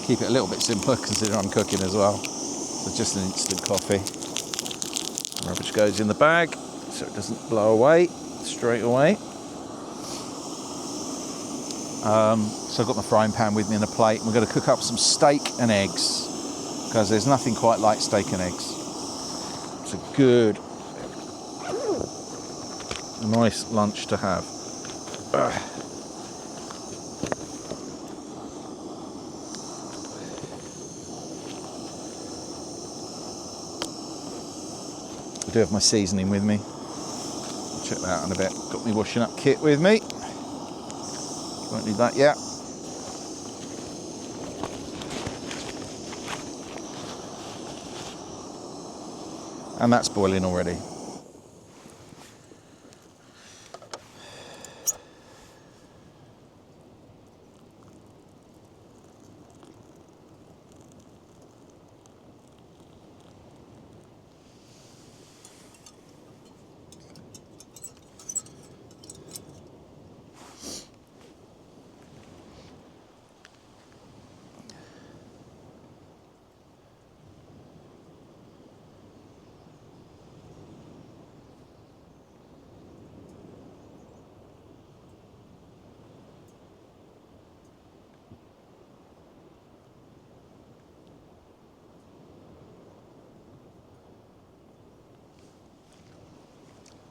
keep it a little bit simpler considering I'm cooking as well. So just an instant coffee. Rubbish goes in the bag so it doesn't blow away straight away. So I've got my frying pan with me and a plate. We're going to cook up some steak and eggs because there's nothing quite like steak and eggs. It's a good, nice lunch to have. I do have my seasoning with me. I'll check that out in a bit. Got my washing up kit with me. Won't need that yet. And that's boiling already.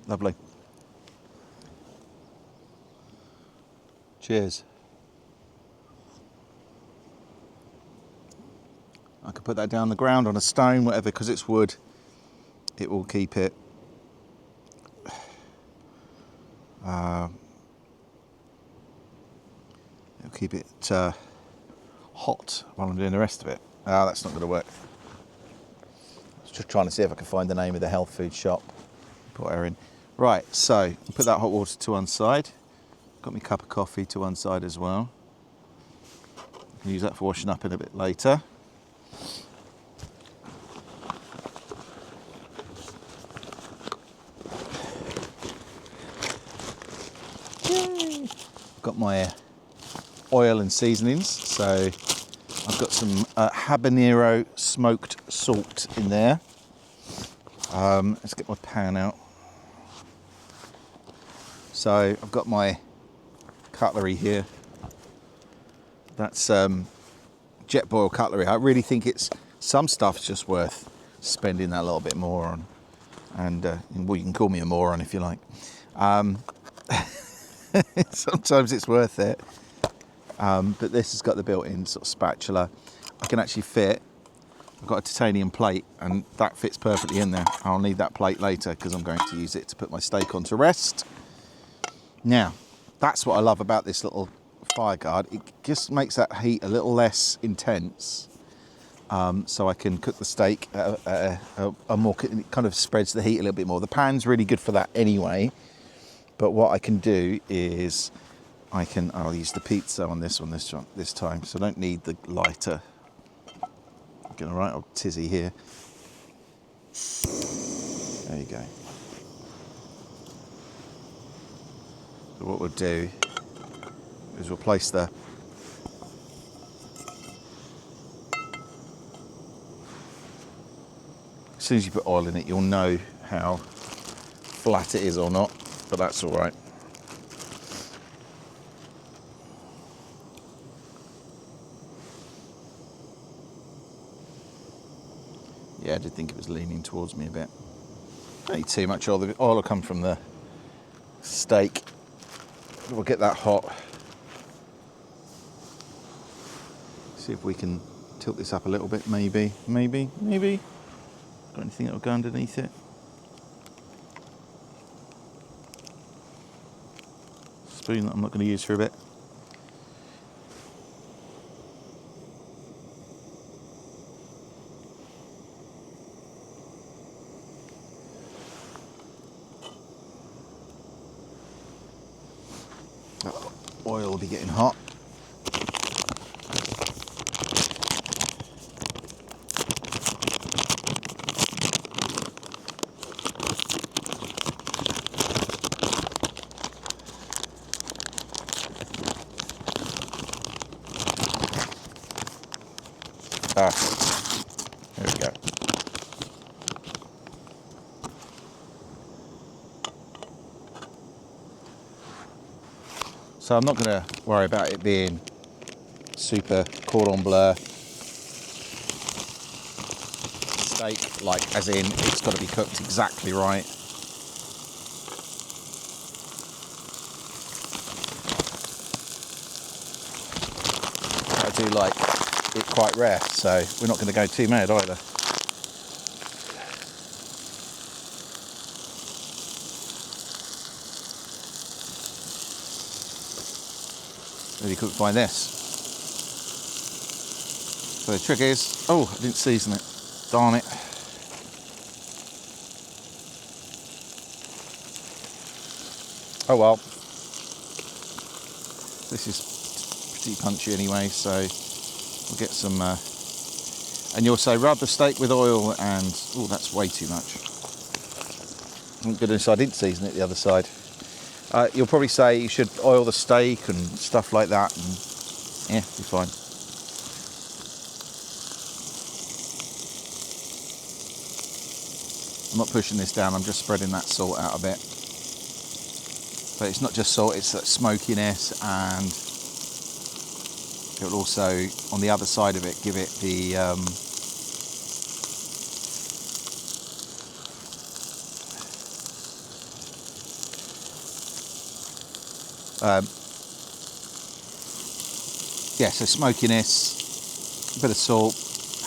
Lovely. Cheers. I could put that down the ground on a stone, whatever, because it's wood. It will keep it it'll keep it hot while I'm doing the rest of it. That's not going to work. I was just trying to see if I could find the name of the health food shop. Put her in. Right, so put that hot water to one side. Got my cup of coffee to one side as well. I can use that for washing up in a bit later. Yay. Got my oil and seasonings, so I've got some habanero smoked salt in there. Let's get my pan out. So I've got my cutlery here. That's Jetboil cutlery. I really think it's, some stuff's just worth spending that little bit more on. And well, you can call me a moron if you like. Sometimes it's worth it. But this has got the built-in sort of spatula. I can actually fit, I've got a titanium plate and that fits perfectly in there. I'll need that plate later because I'm going to use it to put my steak on to rest. Now, that's what I love about this little fire guard. It just makes that heat a little less intense, so I can cook the steak a more, it kind of spreads the heat a little bit more. The pan's really good for that anyway, but what I can do is I'll use the pizza on this one this time, so I don't need the lighter. I'm getting a right old tizzy here. There you go. So what we'll do is we'll place the soon as you put oil in it, you'll know how flat it is or not, but that's all right. Yeah, I did think it was leaning towards me a bit. Don't need too much oil. The oil will come from the steak. We'll get that hot. See if we can tilt this up a little bit, maybe. Got anything that will go underneath it? Spoon that I'm not going to use for a bit. Oh, oil will be getting hot. Ah, there we go. So I'm not going to worry about it being super cordon bleu steak, like as in it's got to be cooked exactly right. I do like it quite rare, so we're not going to go too mad either. Really cooked by this. So the trick is, oh, I didn't season it. Darn it. Oh well. This is pretty punchy anyway, so we'll get some, and you also rub the steak with oil and, oh, that's way too much. Thank goodness I didn't season it the other side. You'll probably say you should oil the steak and stuff like that, and yeah, be fine. I'm not pushing this down, I'm just spreading that salt out a bit. But it's not just salt, it's that smokiness, and it will also, on the other side of it, give it the yeah, so smokiness, a bit of salt,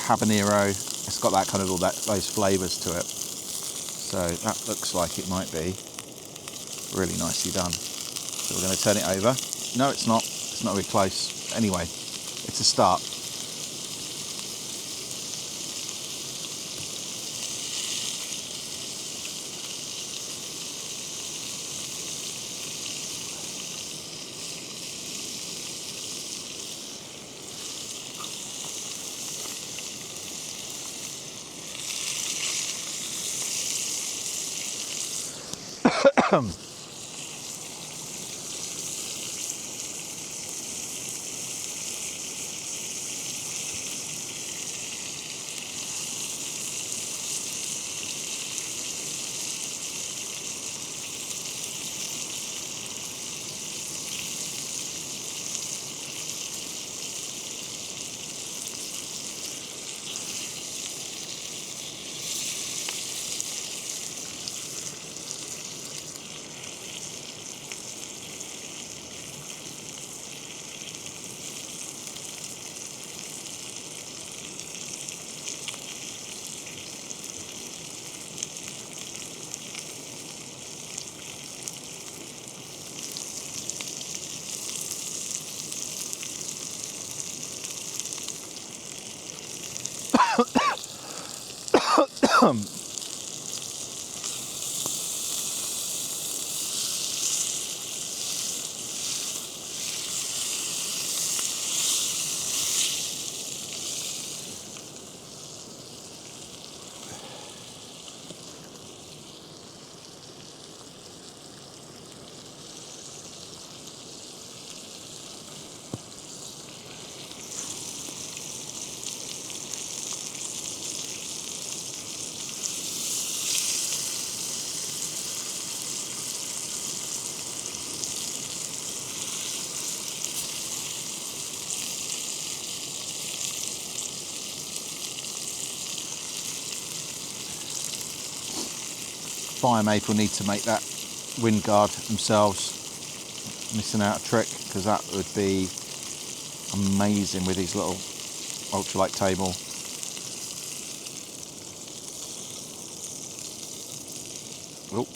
habanero. It's got that kind of those flavours to it. So that looks like it might be really nicely done. So we're going to turn it over. No, it's not. It's not very close. Anyway, it's a start. Fire Maple need to make that wind guard themselves. Missing out a trick, because that would be amazing with his little ultralight table. Oh.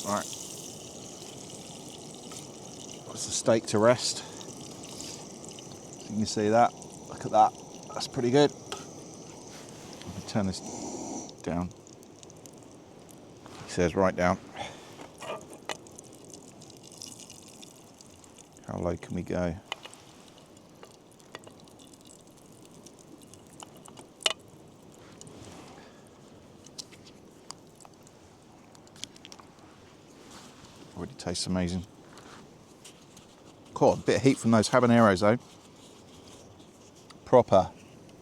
Right, puts the steak to rest. So you can see that. Look at that. That's pretty good. Let me turn this down. He says right down. How low can we go? Already tastes amazing. Cool, a bit of heat from those habaneros though. Proper.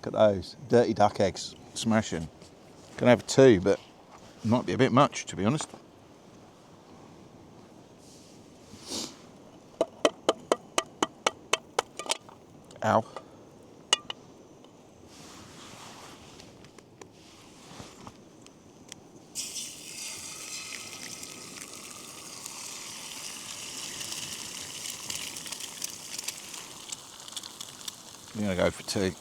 Look at those. Dirty duck eggs. Smashing. Gonna have two, but it might be a bit much, to be honest. Ow. I'm gonna go for two.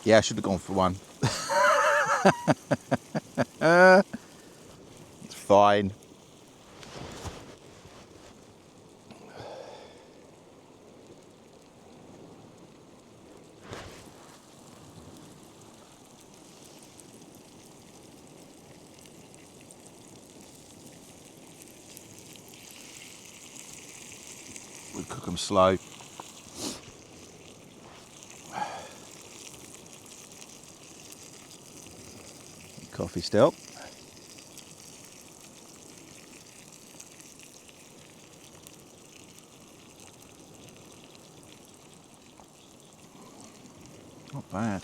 Yeah, I should have gone for one. It's fine. We cook them slow. Coffee still. Not bad.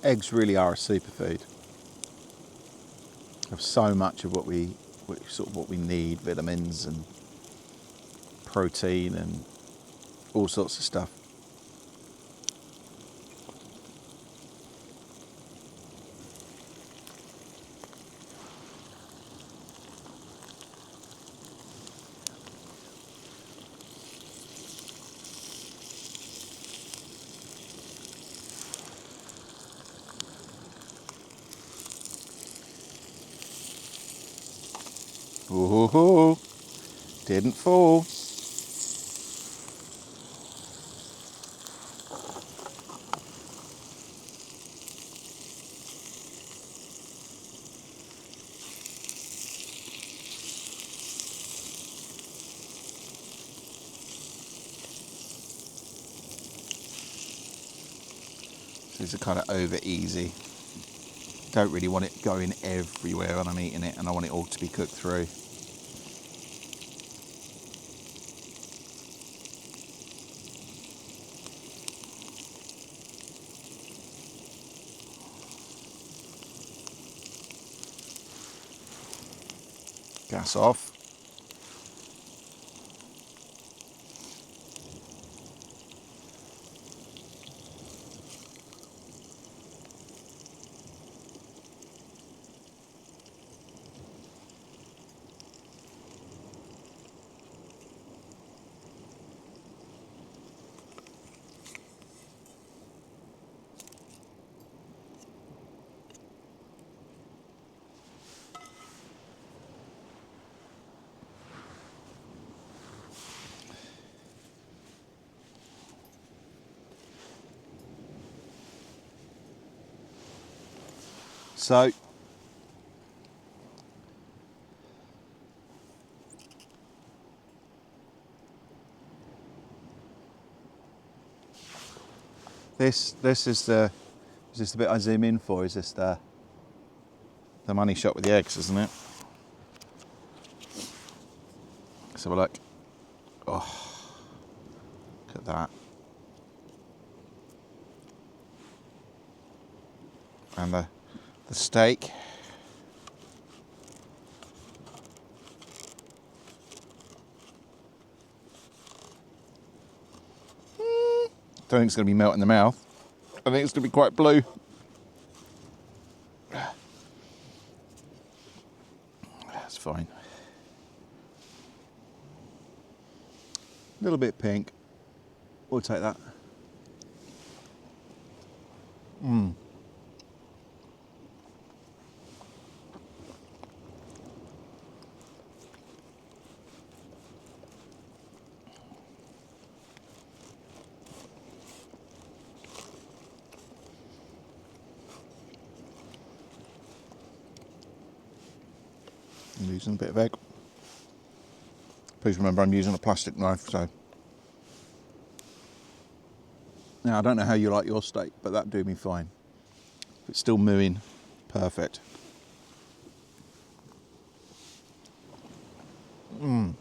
Eggs really are a superfood. Have so much of what we need, vitamins and protein and all sorts of stuff. Ooh, didn't fall. These are kind of over easy. Don't really want it going everywhere when I'm eating it, and I want it all to be cooked through. Gas off. So, this is the bit I zoom in for? Is this the money shot with the eggs, isn't it? Let's have a look. Oh, look at that. And the steak. Don't think it's going to be melting in the mouth. I think it's going to be quite blue. That's fine. A little bit pink. We'll take that. I'm using a bit of egg. Please remember I'm using a plastic knife, so. Now I don't know how you like your steak, but that'd do me fine. If it's still mooing, perfect. All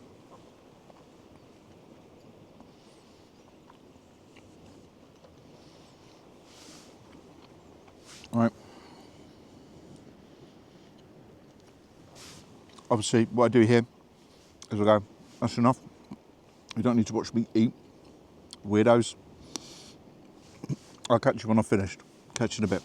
right. Obviously, what I do here is I go, that's enough. You don't need to watch me eat. Weirdos. I'll catch you when I've finished. Catch you in a bit.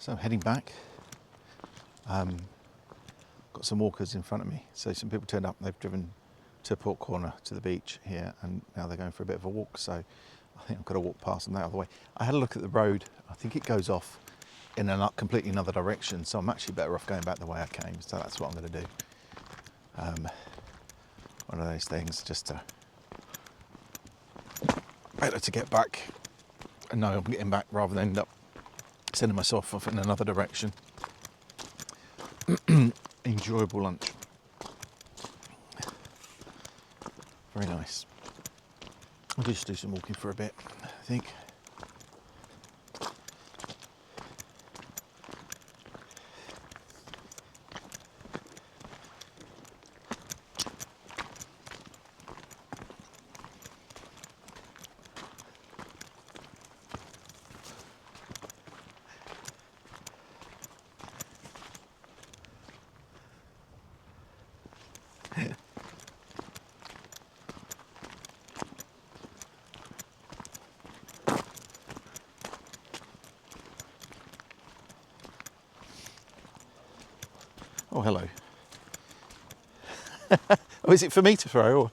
So I'm heading back. Got some walkers in front of me. So some people turned up, they've driven to Port Cornaa, to the beach here, and now they're going for a bit of a walk. So I think I've got to walk past them that other way. I had a look at the road. I think it goes off in a completely another direction. So I'm actually better off going back the way I came. So that's what I'm going to do. One of those things, just better to get back and know I'm getting back rather than end up sending myself off in another direction. Enjoyable lunch. Very nice. I'll just do some walking for a bit, I think. Oh, hello. Oh, is it for me to throw? Or?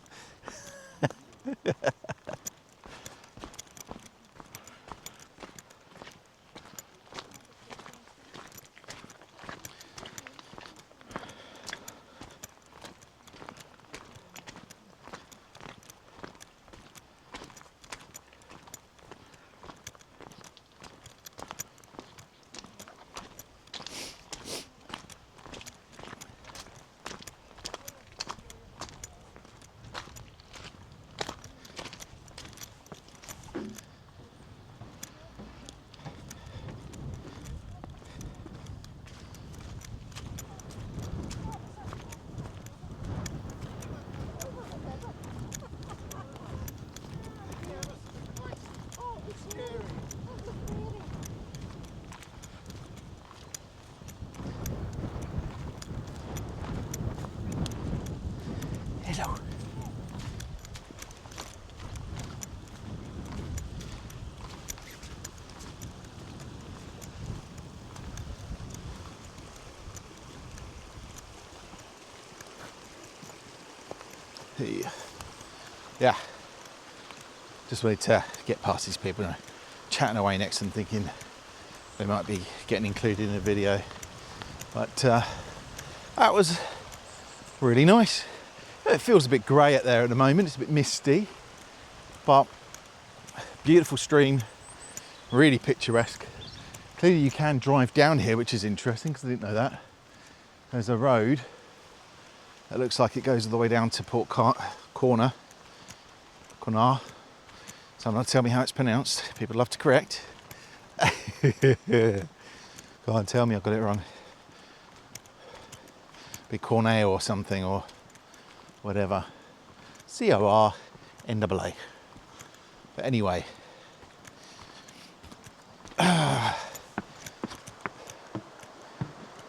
Hello. Hey. Yeah. Just wanted to get past these people and chatting away next to them, thinking they might be getting included in the video. But that was really nice. It feels a bit grey out there at the moment. It's a bit misty, but beautiful stream, really picturesque. Clearly you can drive down here, which is interesting because I didn't know that. There's a road that looks like it goes all the way down to Port Cornaa. Someone tell me how it's pronounced. People love to correct. Go on, tell me I've got it wrong. Be Cornaa or something, or whatever. Cornaa. But anyway.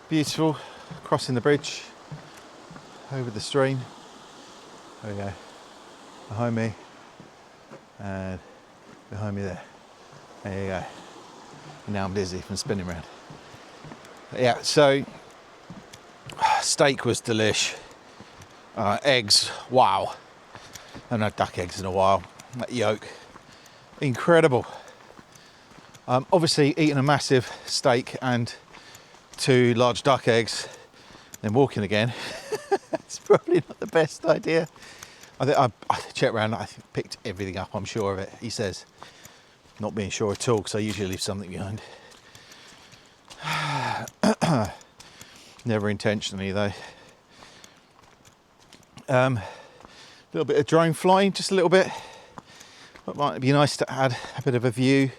Beautiful. Crossing the bridge over the stream. There we go. Behind me. And behind me there. There you go. And now I'm dizzy from spinning around. But yeah, so steak was delish. Eggs, wow. I haven't had duck eggs in a while. That yolk, incredible. Obviously eating a massive steak and 2 large duck eggs, then walking again. It's probably not the best idea. I checked around, I picked everything up, I'm sure of it. He says, not being sure at all, because I usually leave something behind. Never intentionally though. A little bit of drone flying, just a little bit. It might be nice to add a bit of a view.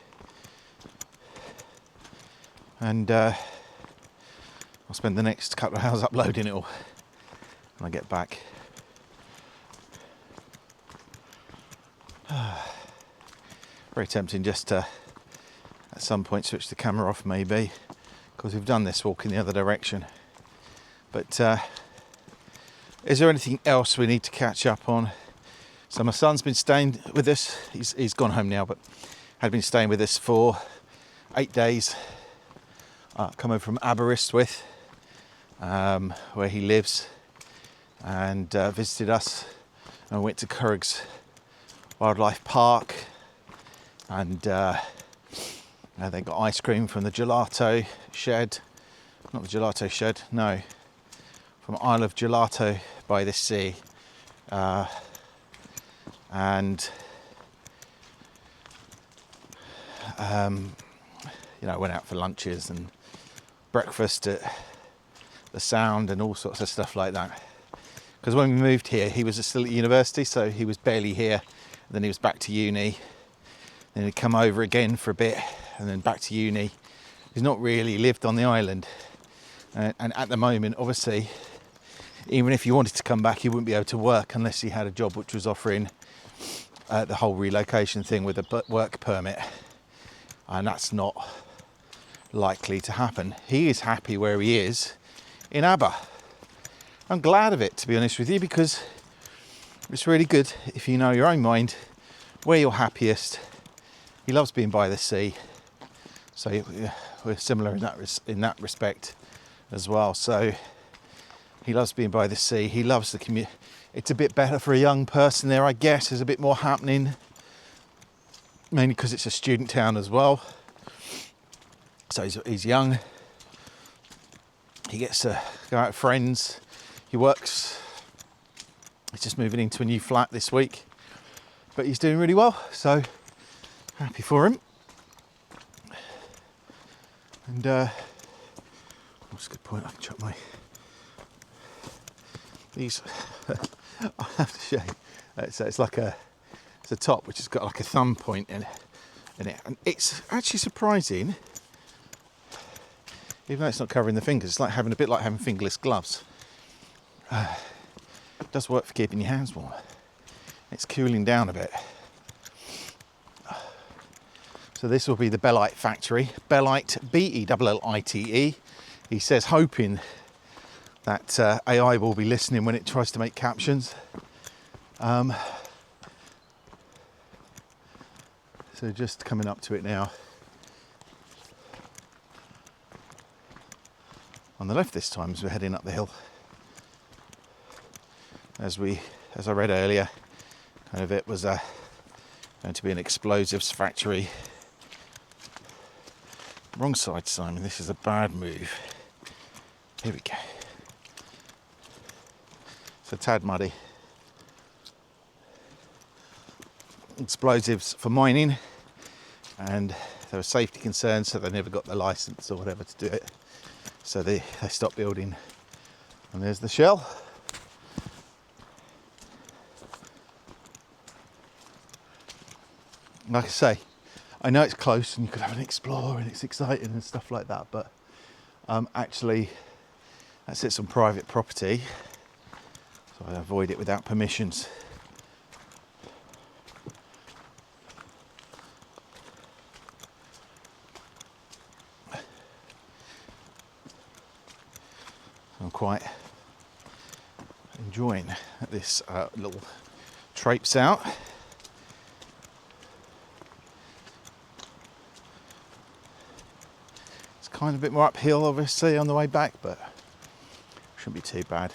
And I'll spend the next couple of hours uploading it all when I get back. Very tempting just to at some point switch the camera off, maybe, because we've done this walk in the other direction. But is there anything else we need to catch up on? So my son's been staying with us. He's gone home now, but had been staying with us for 8 days come over from Aberystwyth, where he lives, and visited us, and went to Currag's Wildlife Park, and they got ice cream from the gelato shed. Not the gelato shed, no, from Isle of Gelato by the Sea. And went out for lunches and breakfast at the Sound and all sorts of stuff like that. Because when we moved here, he was still at university, so he was barely here. And then he was back to uni. Then he'd come over again for a bit, and then back to uni. He's not really lived on the island. And at the moment, obviously, even if he wanted to come back, he wouldn't be able to work unless he had a job which was offering the whole relocation thing with a work permit. And that's not likely to happen. He is happy where he is in Aber. I'm glad of it, to be honest with you, because it's really good if you know your own mind where you're happiest. He loves being by the sea, so we're similar in that respect as well. So he loves being by the sea. He loves the commute. It's a bit better for a young person there, I guess. There's a bit more happening, mainly because it's a student town as well. So he's young. He gets to go out with friends. He works. He's just moving into a new flat this week, but he's doing really well. So happy for him. And what's a good point? I can chuck these. I have to show you. So it's like it's a top which has got like a thumb point in it, and it's actually surprising. Even though it's not covering the fingers, it's like having a bit like having fingerless gloves. It does work for keeping your hands warm. It's cooling down a bit. So this will be the Bellite factory. Bellite, Bellite. He says, hoping that AI will be listening when it tries to make captions. So just coming up to it now. On the left this time as we're heading up the hill. As I read earlier, kind of it was going to be an explosives factory. Wrong side, Simon. This is a bad move. Here we go. It's a tad muddy. Explosives for mining, and there were safety concerns, so they never got the license or whatever to do it. So they stopped building. And there's the shell. Like I say, I know it's close and you could have an explore and it's exciting and stuff like that, but actually that sits on private property, so I avoid it without permissions. I'm quite enjoying this little traipse out. It's kind of a bit more uphill obviously on the way back, but shouldn't be too bad.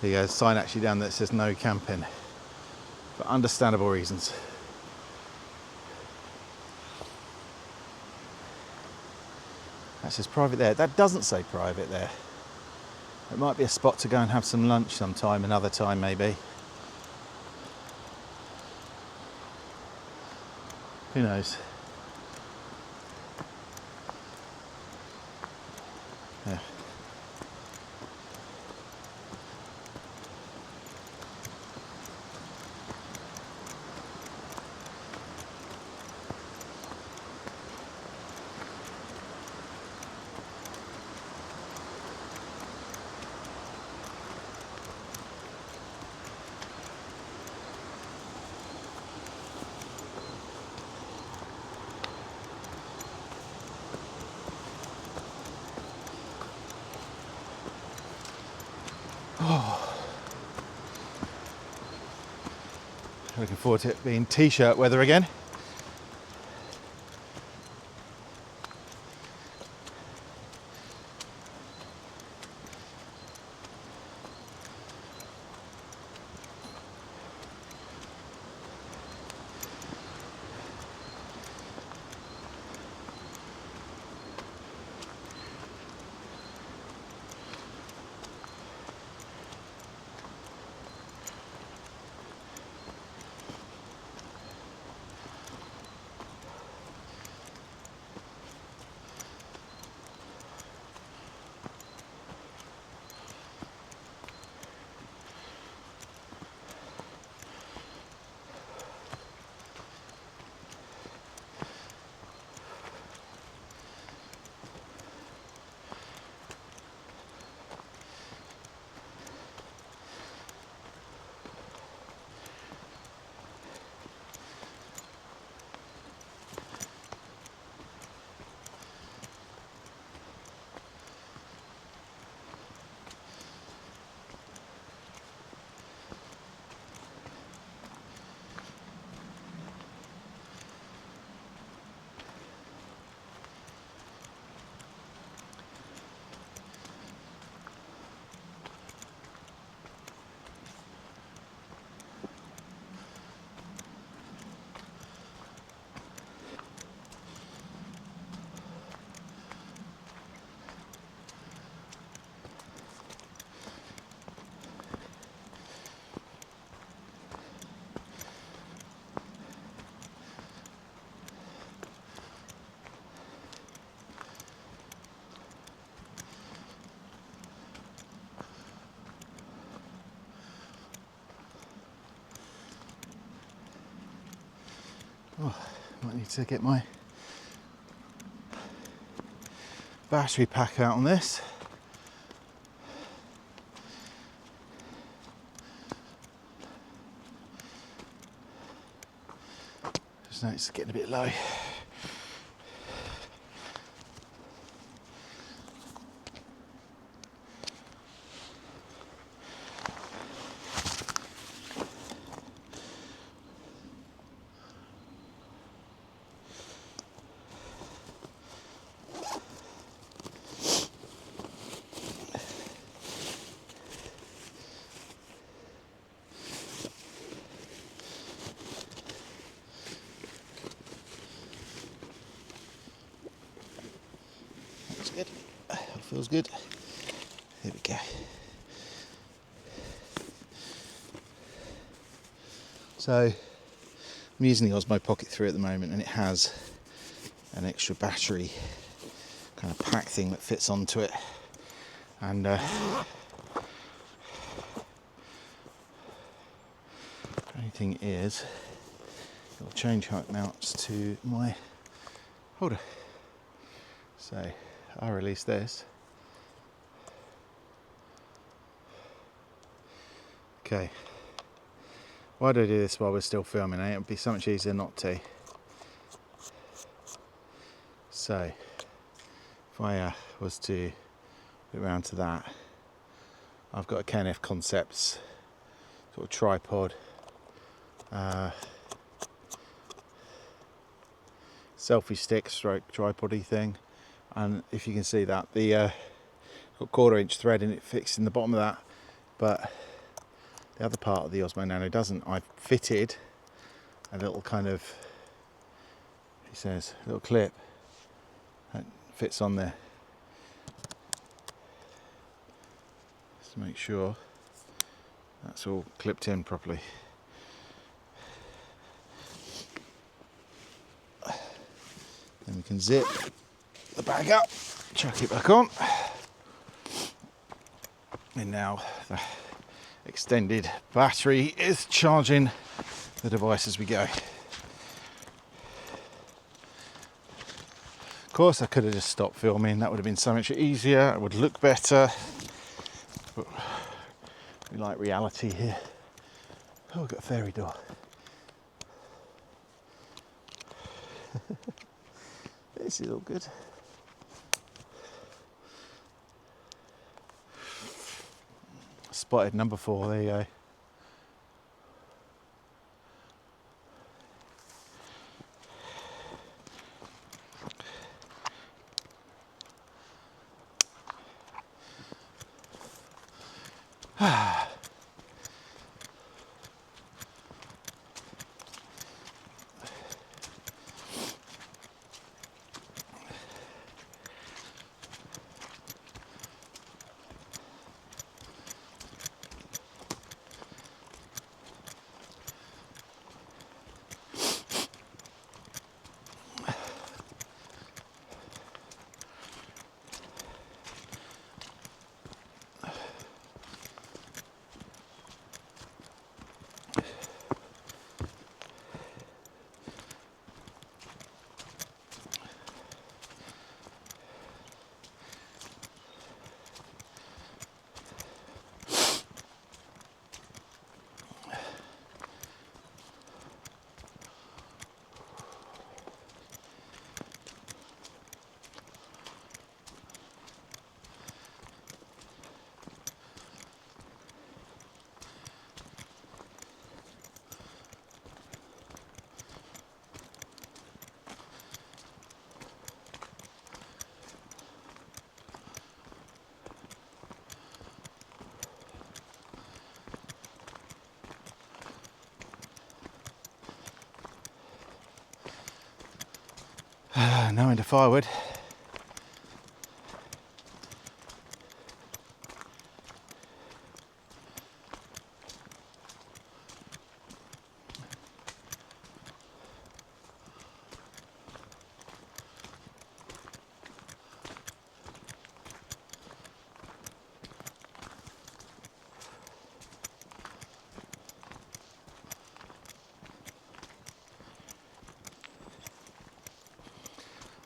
The sign actually down there says no camping, for understandable reasons. That says private there. That doesn't say private there. It might be a spot to go and have some lunch sometime, another time maybe. Who knows? Yeah. Looking forward to it being t-shirt weather again. Oh, might need to get my battery pack out on this. Just know it's getting a bit low. Good. That feels good. There we go. So I'm using the Osmo Pocket 3 at the moment, and it has an extra battery kind of pack thing that fits onto it. And the only thing is, it'll change how it mounts to my holder. So I'll release this. Okay. Why do I do this while we're still filming? It would be so much easier not to. So, if I was to get around to that, I've got a KNF Concepts sort of tripod, selfie stick stroke tripod-y thing. And if you can see that, the got 1/4 inch thread in it fixed in the bottom of that, but the other part of the Osmo Nano doesn't. I've fitted a little kind of, he says, little clip that fits on there. Just to make sure that's all clipped in properly. Then we can zip the bag up, chuck it back on, and now the extended battery is charging the device as we go. Of course I could have just stopped filming, that would have been so much easier, it would look better, but we like reality here. Oh, we've got a fairy door. This is all good. Spotted number 4, there you go. Now into firewood.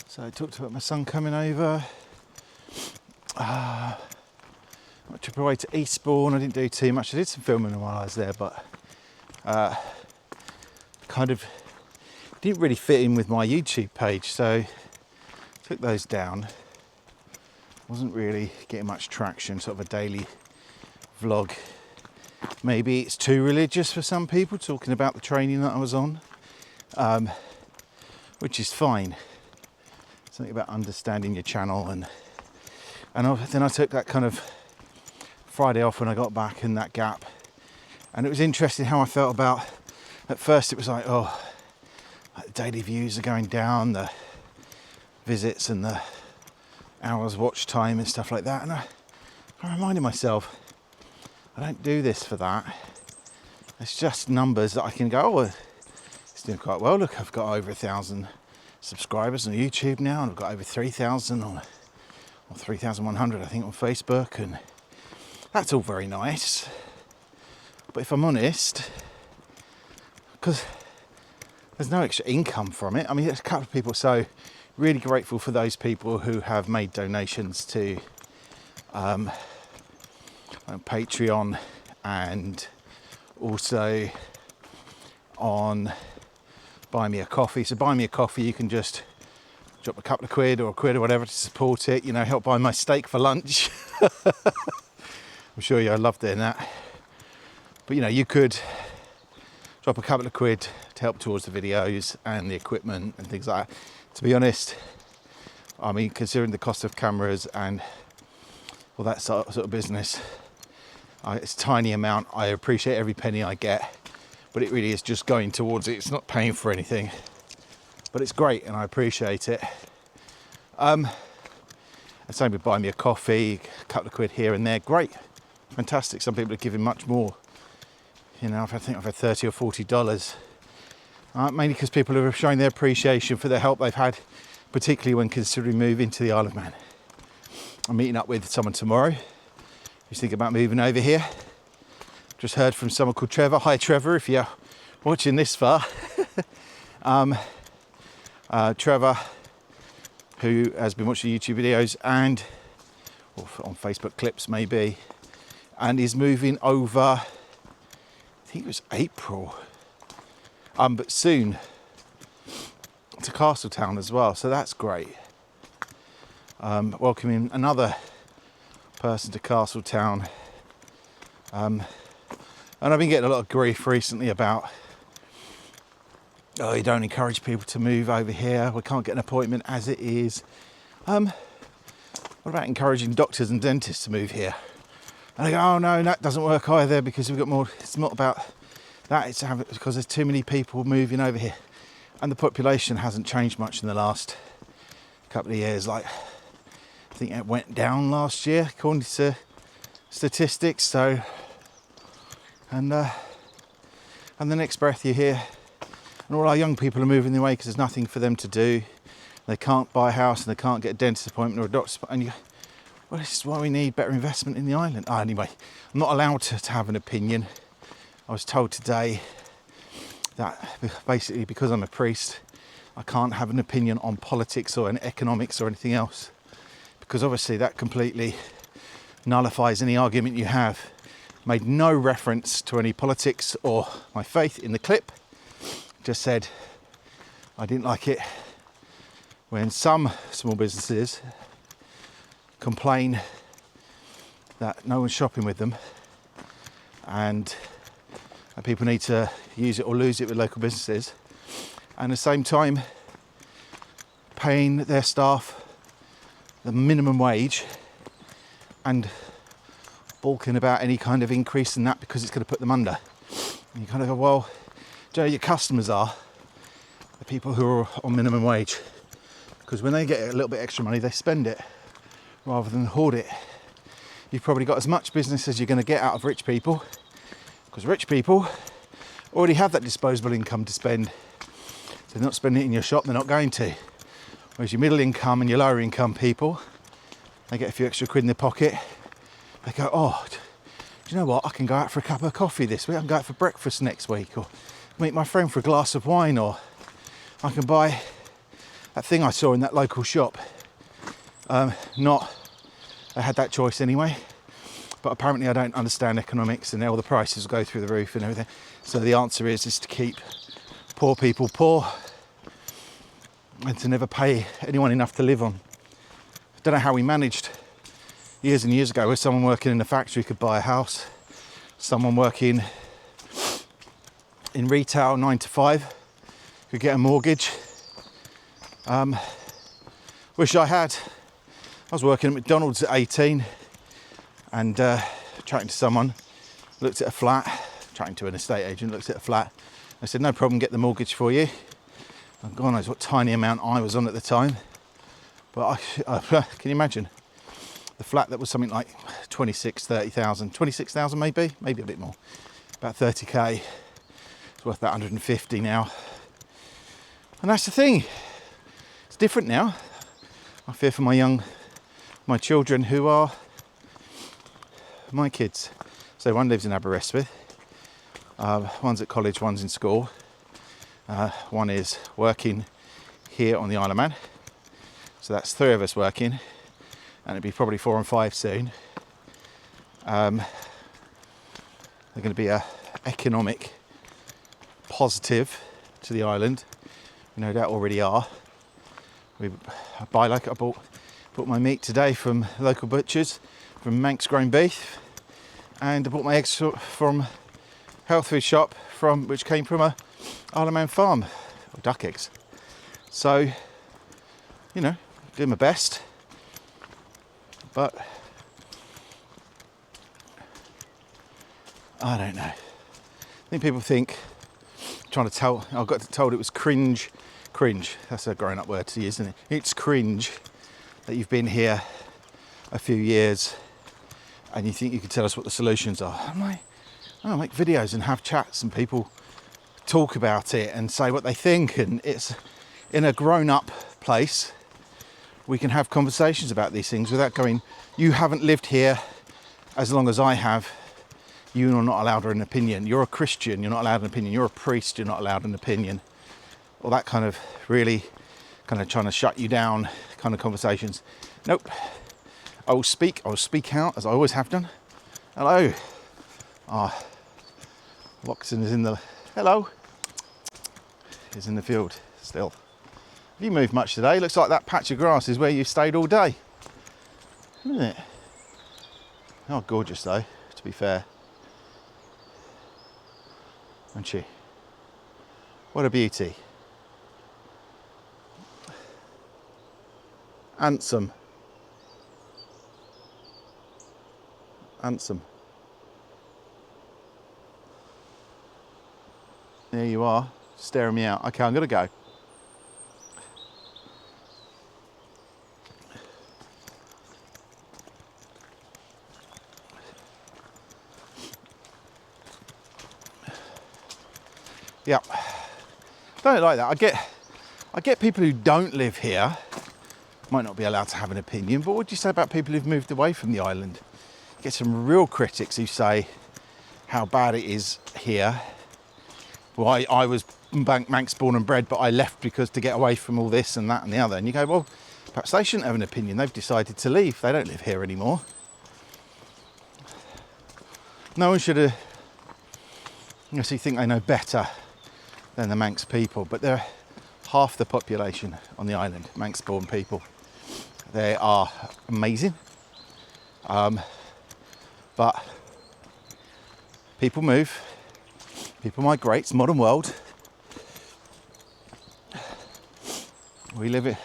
So I talked about my son coming over. I trip away to Eastbourne. I didn't do too much. I did some filming while I was there, but kind of didn't really fit in with my YouTube page, so took those down. Wasn't really getting much traction, sort of a daily vlog. Maybe it's too religious for some people, talking about the training that I was on, which is fine. Something about understanding your channel, and then I took that kind of Friday off when I got back in that gap, and it was interesting how I felt about. At first, it was like, oh, like the daily views are going down, the visits and the hours watch time and stuff like that, and I reminded myself, I don't do this for that. It's just numbers that I can go, oh, it's doing quite well. Look, I've got over 1,000 subscribers on YouTube now, and I've got over 3,000 or 3,100 I think on Facebook, and that's all very nice. But if I'm honest, because there's no extra income from it. I mean, there's a couple of people, so really grateful for those people who have made donations to on Patreon, and also on Buy Me a Coffee. So Buy Me a Coffee, you can just drop a couple of quid or a quid or whatever to support it, you know, help buy my steak for lunch. I'm sure you love doing that. But you know, you could drop a couple of quid to help towards the videos and the equipment and things like that. To be honest, I mean, considering the cost of cameras and all that sort of business, it's a tiny amount. I appreciate every penny I get, but it really is just going towards it. It's not paying for anything, but it's great and I appreciate it. And same with Buy Me a Coffee, a couple of quid here and there. Great, fantastic. Some people are giving much more. You know, I think I've had $30 or $40, mainly because people are showing their appreciation for the help they've had, particularly when considering moving to the Isle of Man. I'm meeting up with someone tomorrow who's thinking about moving over here. Just heard from someone called Trevor. Hi Trevor, if you're watching this far. Trevor, who has been watching YouTube videos and or on Facebook clips maybe, and is moving over, I think it was April, but soon to Castletown as well, so that's great. Welcoming another person to Castletown And I've been getting a lot of grief recently about, oh, you don't encourage people to move over here, we can't get an appointment as it is. What about encouraging doctors and dentists to move here? And I go, oh no, that doesn't work either, because we've got more, it's not about that, it's because there's too many people moving over here. And the population hasn't changed much in the last couple of years. Like, I think it went down last year, according to statistics. So, and the next breath you hear, and all our young people are moving away because there's nothing for them to do. They can't buy a house and they can't get a dentist appointment or a doctor's appointment. And you go, well, this is why we need better investment in the island. Oh, anyway, I'm not allowed to have an opinion. I was told today that basically because I'm a priest, I can't have an opinion on politics or economics or anything else, because obviously that completely nullifies any argument you have. Made no reference to any politics or my faith in the clip. Just said I didn't like it when some small businesses complain that no one's shopping with them, and people need to use it or lose it with local businesses, and at the same time paying their staff the minimum wage and balking about any kind of increase in that because it's going to put them under. And you kind of go, well, do you know your customers are the people who are on minimum wage, because when they get a little bit extra money they spend it rather than hoard it. You've probably got as much business as you're going to get out of rich people, because rich people already have that disposable income to spend. So they're not spending it in your shop, they're not going to. Whereas your middle income and your lower income people, they get a few extra quid in their pocket. They go, oh, do you know what? I can go out for a cup of coffee this week. I can go out for breakfast next week, or meet my friend for a glass of wine, or I can buy that thing I saw in that local shop. They had that choice anyway, but apparently I don't understand economics and all the prices go through the roof and everything. So the answer is to keep poor people poor and to never pay anyone enough to live on. I don't know how we managed years and years ago where someone working in a factory could buy a house, someone working in retail 9 to 5 could get a mortgage. Wish I had. I was working at McDonald's at 18 and chatting to someone, looked at a flat, chatting to an estate agent, looked at a flat. I said, no problem, get the mortgage for you. And God knows what tiny amount I was on at the time. But can you imagine? The flat that was something like 26,000 maybe a bit more. About 30k. It's worth about 150 now. And that's the thing. It's different now. I fear for my children who are my kids. So one lives in Aberystwyth, one's at college, one's in school, one is working here on the Isle of Man. So that's 3 of us working, and it'll be probably 4 and 5 soon. They're going to be a economic positive to the island. We no doubt already are. I bought my meat today from local butchers, from Manx grown beef, and I bought my eggs from health food shop which came from a Isle of Man farm, or duck eggs. So, you know, doing my best, but I don't know. I think people think, I got told it was cringe, that's a grown up word to use, isn't it? It's cringe that you've been here a few years and you think you can tell us what the solutions are. I'm like, I make videos and have chats and people talk about it and say what they think, and it's in a grown up place we can have conversations about these things without going, you haven't lived here as long as I have, you're not allowed an opinion. You're a Christian, you're not allowed an opinion. You're a priest, you're not allowed an opinion. Or that kind of really kind of trying to shut you down kind of conversations. Nope. I will speak out as I always have done. Hello. Loxton is in the, hello. Is in the field still. Have you moved much today? Looks like that patch of grass is where you stayed all day. Isn't it? Oh, gorgeous though, to be fair. Isn't she? What a beauty. Handsome. Handsome. There you are, staring me out. Okay, I'm gonna go. Yeah, don't like that. I get people who don't live here might not be allowed to have an opinion, but what do you say about people who've moved away from the island? You get some real critics who say how bad it is here. Well, I was Manx born and bred, but I left because to get away from all this and that and the other. And you go, well, perhaps they shouldn't have an opinion. They've decided to leave. They don't live here anymore. No one should honestly think they know better than the Manx people, but they're half the population on the island, Manx born people. They are amazing. But people move, people migrate, it's a modern world. We live it,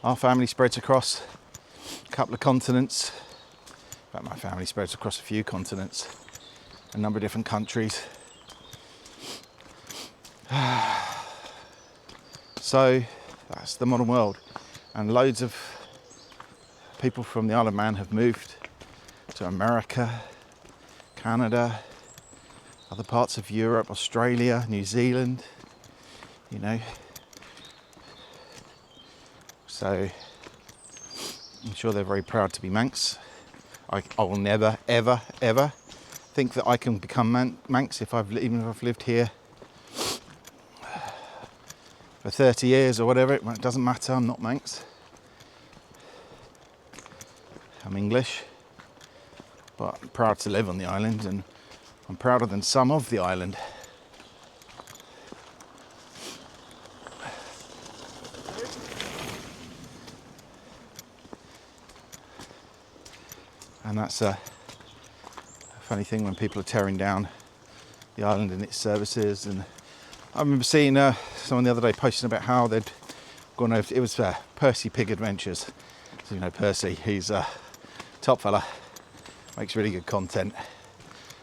our family spreads across a couple of continents. In fact, my family spreads across a few continents, a number of different countries. So that's the modern world, and loads of people from the Isle of Man have moved to America, Canada, other parts of Europe, Australia, New Zealand, you know. So I'm sure they're very proud to be Manx. I will never, ever, ever think that I can become Manx even if I've lived here for 30 years or whatever. It doesn't matter, I'm not Manx. I'm English, but I'm proud to live on the island, and I'm prouder than some of the island. And that's a funny thing when people are tearing down the island and its services. And I remember seeing someone the other day posting about how they'd gone over. It was Percy Pig Adventures. So you know Percy, he's a top fella, makes really good content.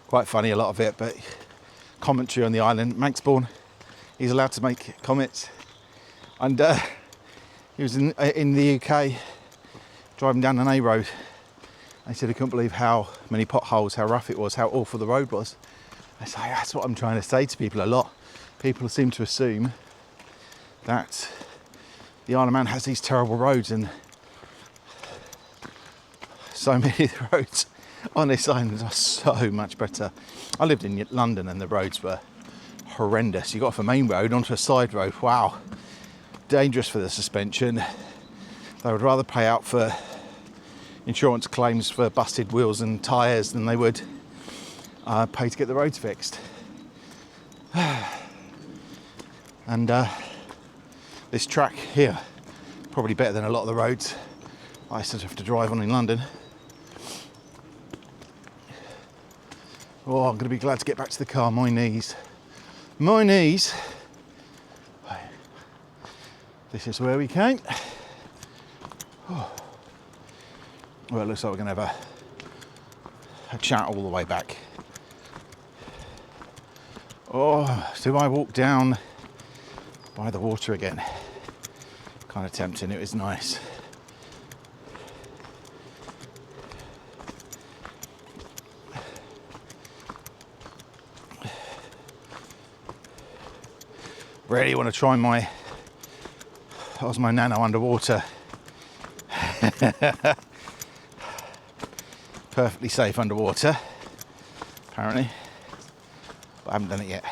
Quite funny, a lot of it, but commentary on the island. Manx born, he's allowed to make comments. And he was in the UK driving down an A road. He said he couldn't believe how many potholes, how rough it was, how awful the road was. I say, that's what I'm trying to say to people a lot. People seem to assume that the Isle of Man has these terrible roads, and so many of the roads on this island are so much better. I lived in London and the roads were horrendous. You got off a main road onto a side road, wow. Dangerous for the suspension. They would rather pay out for insurance claims for busted wheels and tyres than they would pay to get the roads fixed. And this track here, probably better than a lot of the roads I used to have to drive on in London. Oh, I'm going to be glad to get back to the car. My knees. My knees. This is where we came. Oh. Well, it looks like we're going to have a chat all the way back. Oh, do I walk down by the water again? Kind of tempting, it was nice. Really want to try my Osmo Nano underwater. Perfectly safe underwater, apparently, but I haven't done it yet.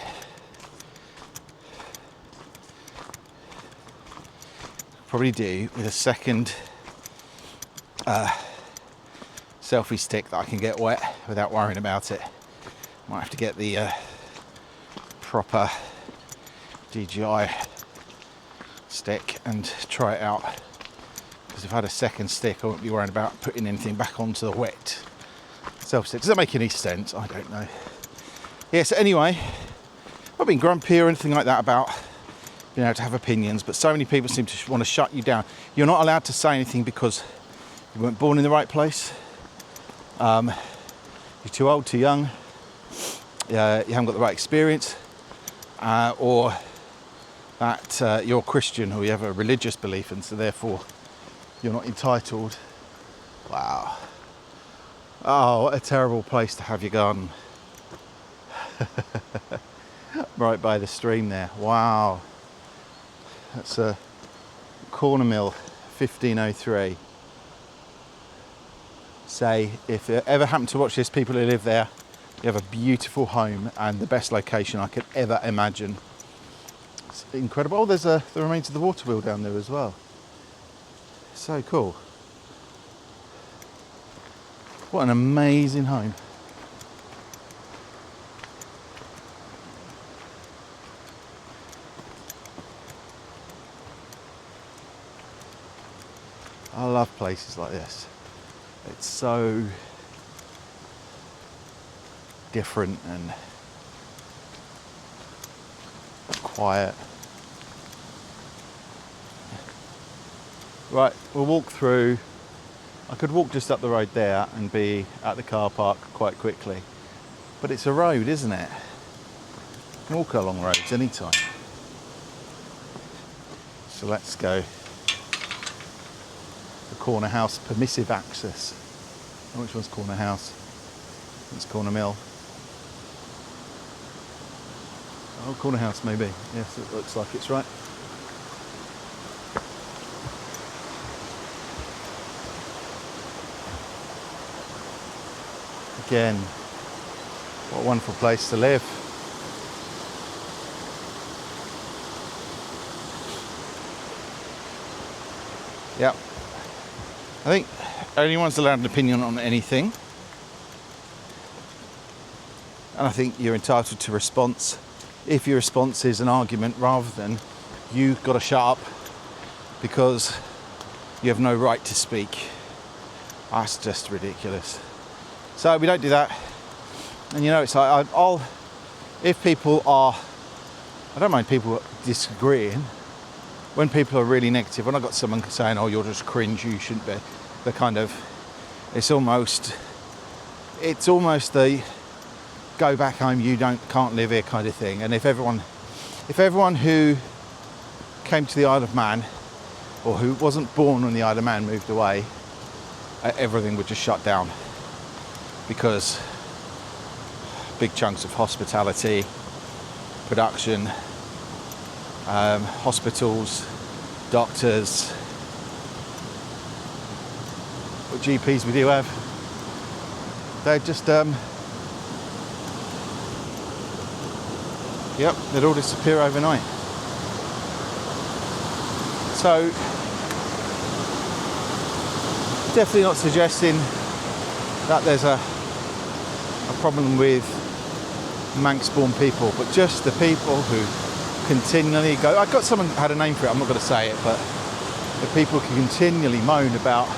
Probably do with a second selfie stick that I can get wet without worrying about it. Might have to get the proper DJI stick and try it out, because if I had a second stick I wouldn't be worrying about putting anything back onto the wet selfie stick. Does that make any sense? I don't know. Yes, anyway, not being grumpy or anything like that about being able to have opinions, but so many people seem to want to shut you down. You're not allowed to say anything because you weren't born in the right place. You're too old, too young. You haven't got the right experience, or that you're Christian or you have a religious belief, and so therefore you're not entitled. Wow. Oh, what a terrible place to have your garden. Right by the stream there. Wow. That's a corner mill, 1503. Say, if you ever happen to watch this, people who live there, you have a beautiful home and the best location I could ever imagine. It's incredible. Oh, there's the remains of the water wheel down there as well. So cool. What an amazing home. I love places like this. It's so different and quiet. Right, we'll walk through. I could walk just up the road there and be at the car park quite quickly. But it's a road, isn't it? You can walk along roads anytime. So let's go. The corner house, permissive access. Oh, which one's corner house? It's corner mill. Oh, corner house maybe. Yes, it looks like it's right. Again, what a wonderful place to live. Yep. I think anyone's allowed an opinion on anything. And I think you're entitled to response if your response is an argument rather than you've got to shut up because you have no right to speak. That's just ridiculous. So we don't do that. And you know, it's like, if people are, I don't mind people disagreeing. When people are really negative, when I've got someone saying, oh, you're just cringe, you shouldn't be, the kind of, it's almost the go back home, you can't live here kind of thing. And if everyone who came to the Isle of Man, or who wasn't born on the Isle of Man moved away, everything would just shut down. Because big chunks of hospitality, production, hospitals, doctors, what GPs we do have, they're just, they'd all disappear overnight. So, definitely not suggesting that there's a problem with Manx-born people, but just the people who continually go, I got someone had a name for it, I'm not going to say it, but the people who continually moan about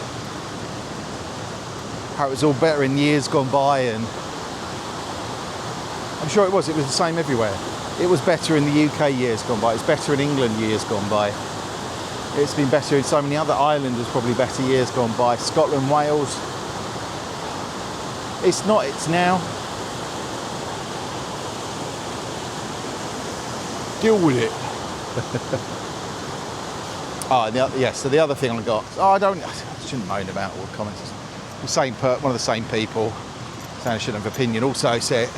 how it was all better in years gone by, and I'm sure it was the same everywhere. It was better in the UK years gone by, it's better in England years gone by, it's been better in so many other islands, there's probably better years gone by, Scotland, Wales. It's not, it's now. Deal with it. So the other thing I got, I shouldn't moan about all the comments. One of the same people saying I shouldn't have opinion also said,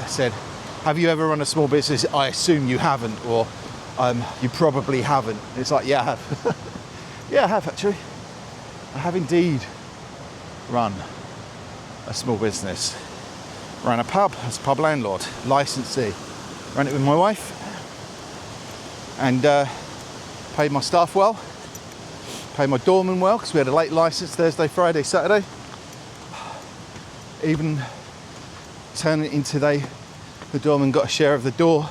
have you ever run a small business? I assume you haven't, or you probably haven't. It's like, yeah, I have. Yeah, I have actually. I have indeed run a small business. Ran a pub as a pub landlord, licensee. Ran it with my wife and paid my staff well, paid my doorman well because we had a late license Thursday, Friday, Saturday. Even turned it into the doorman got a share of the door.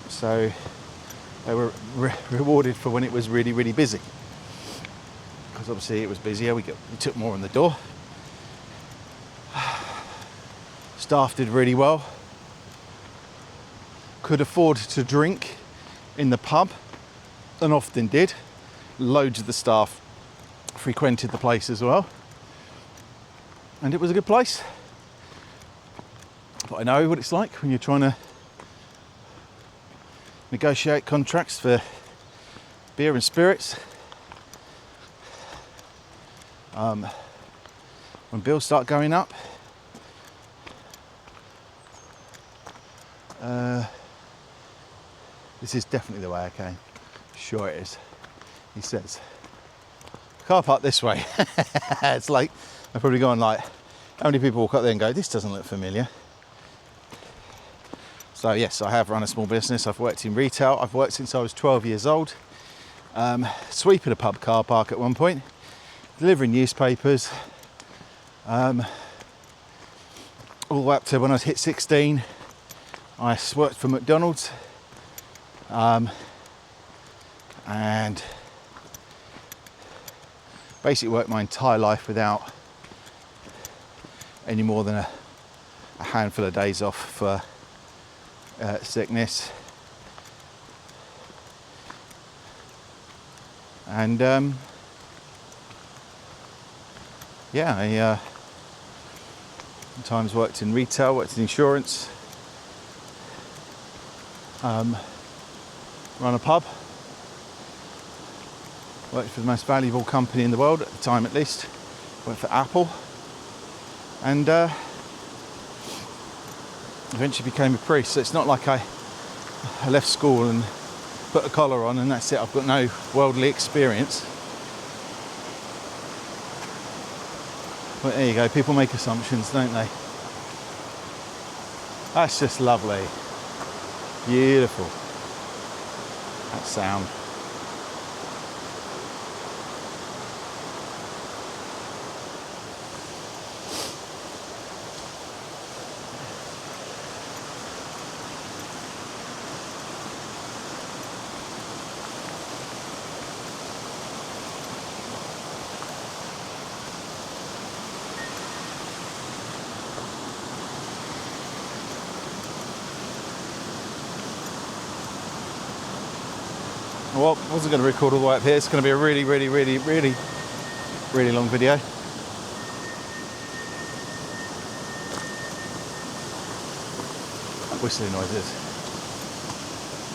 So they were rewarded for when it was really, really busy. Because obviously it was busier, we took more on the door. Staff did really well. could afford to drink in the pub, and often did. Loads of the staff frequented the place as well, and it was a good place. But I know what it's like when you're trying to negotiate contracts for beer and spirits. When bills start going up, this is definitely the way I came. Sure it is. He says, car park this way. It's like, I've probably gone like, how many people walk up there and go, this doesn't look familiar? So yes, I have run a small business. I've worked in retail. I've worked since I was 12 years old. Sweeping a pub car park at one point, delivering newspapers, all the way up to when I hit 16. I worked for McDonald's, and basically worked my entire life without any more than a handful of days off for sickness. And yeah, I sometimes worked in retail, worked in insurance, run a pub, worked for the most valuable company in the world at the time, at least. Worked for Apple, and eventually became a priest. So it's not like I left school and put a collar on and that's it. I've got no worldly experience. But there you go, people make assumptions, don't they? That's just lovely. Beautiful. That sound. Well, I wasn't going to record all the way up here. It's going to be a really long video. Whistling noises.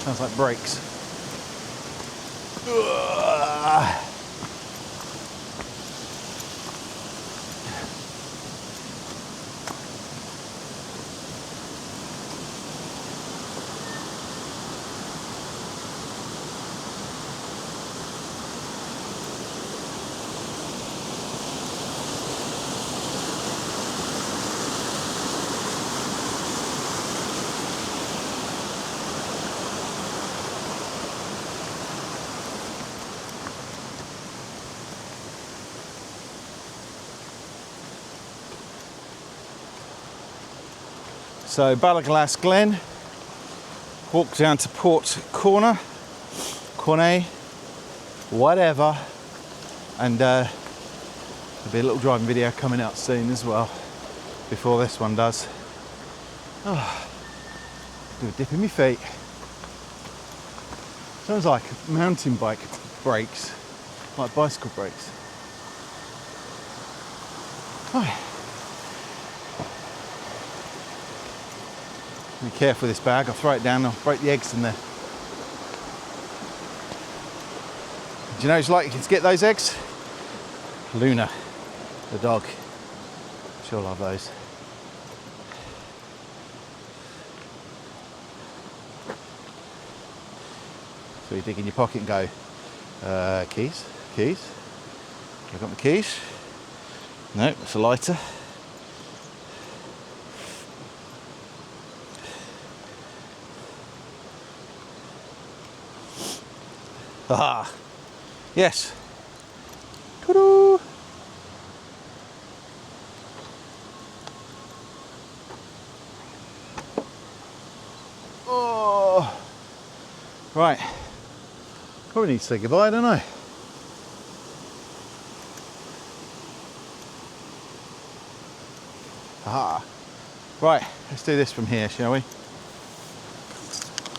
Sounds like brakes. Ugh. So Ballaglass Glen, walk down to Port Cornaa, whatever, and there'll be a little driving video coming out soon as well, before this one does. Oh, do a dip in my feet. Sounds like mountain bike brakes, like bicycle brakes. Oh. Be careful with this bag, I'll throw it down, I'll break the eggs in there. Do you know who's likely to get those eggs? Luna, the dog. She'll love those. So you dig in your pocket and go, keys. I got my keys. No, it's a lighter. Ah, yes. Ta-da! Oh, right. Probably need to say goodbye, don't I? Ah, right. Let's do this from here, shall we?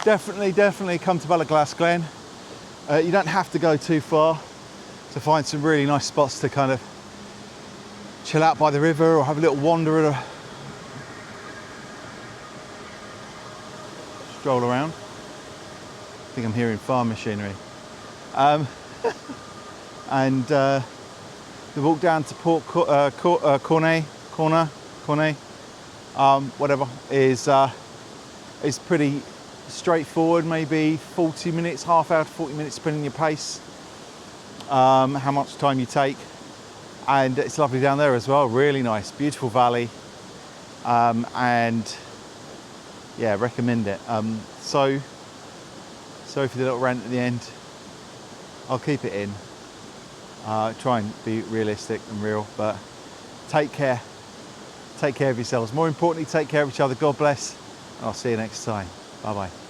definitely come to Ballaglass Glen. You don't have to go too far to find some really nice spots to kind of chill out by the river or have a little wander at a stroll around. I think I'm hearing farm machinery. And the walk down to Port Cornaa, whatever, is pretty straightforward. Maybe 40 minutes, half hour to 40 minutes, depending on your pace, how much time you take. And it's lovely down there as well. Really nice, beautiful valley, and yeah, recommend it. So sorry for the little rant at the end. I'll keep it in. Try and be realistic and real, but take care. Take care of yourselves. More importantly, take care of each other. God bless. And I'll see you next time. Bye bye.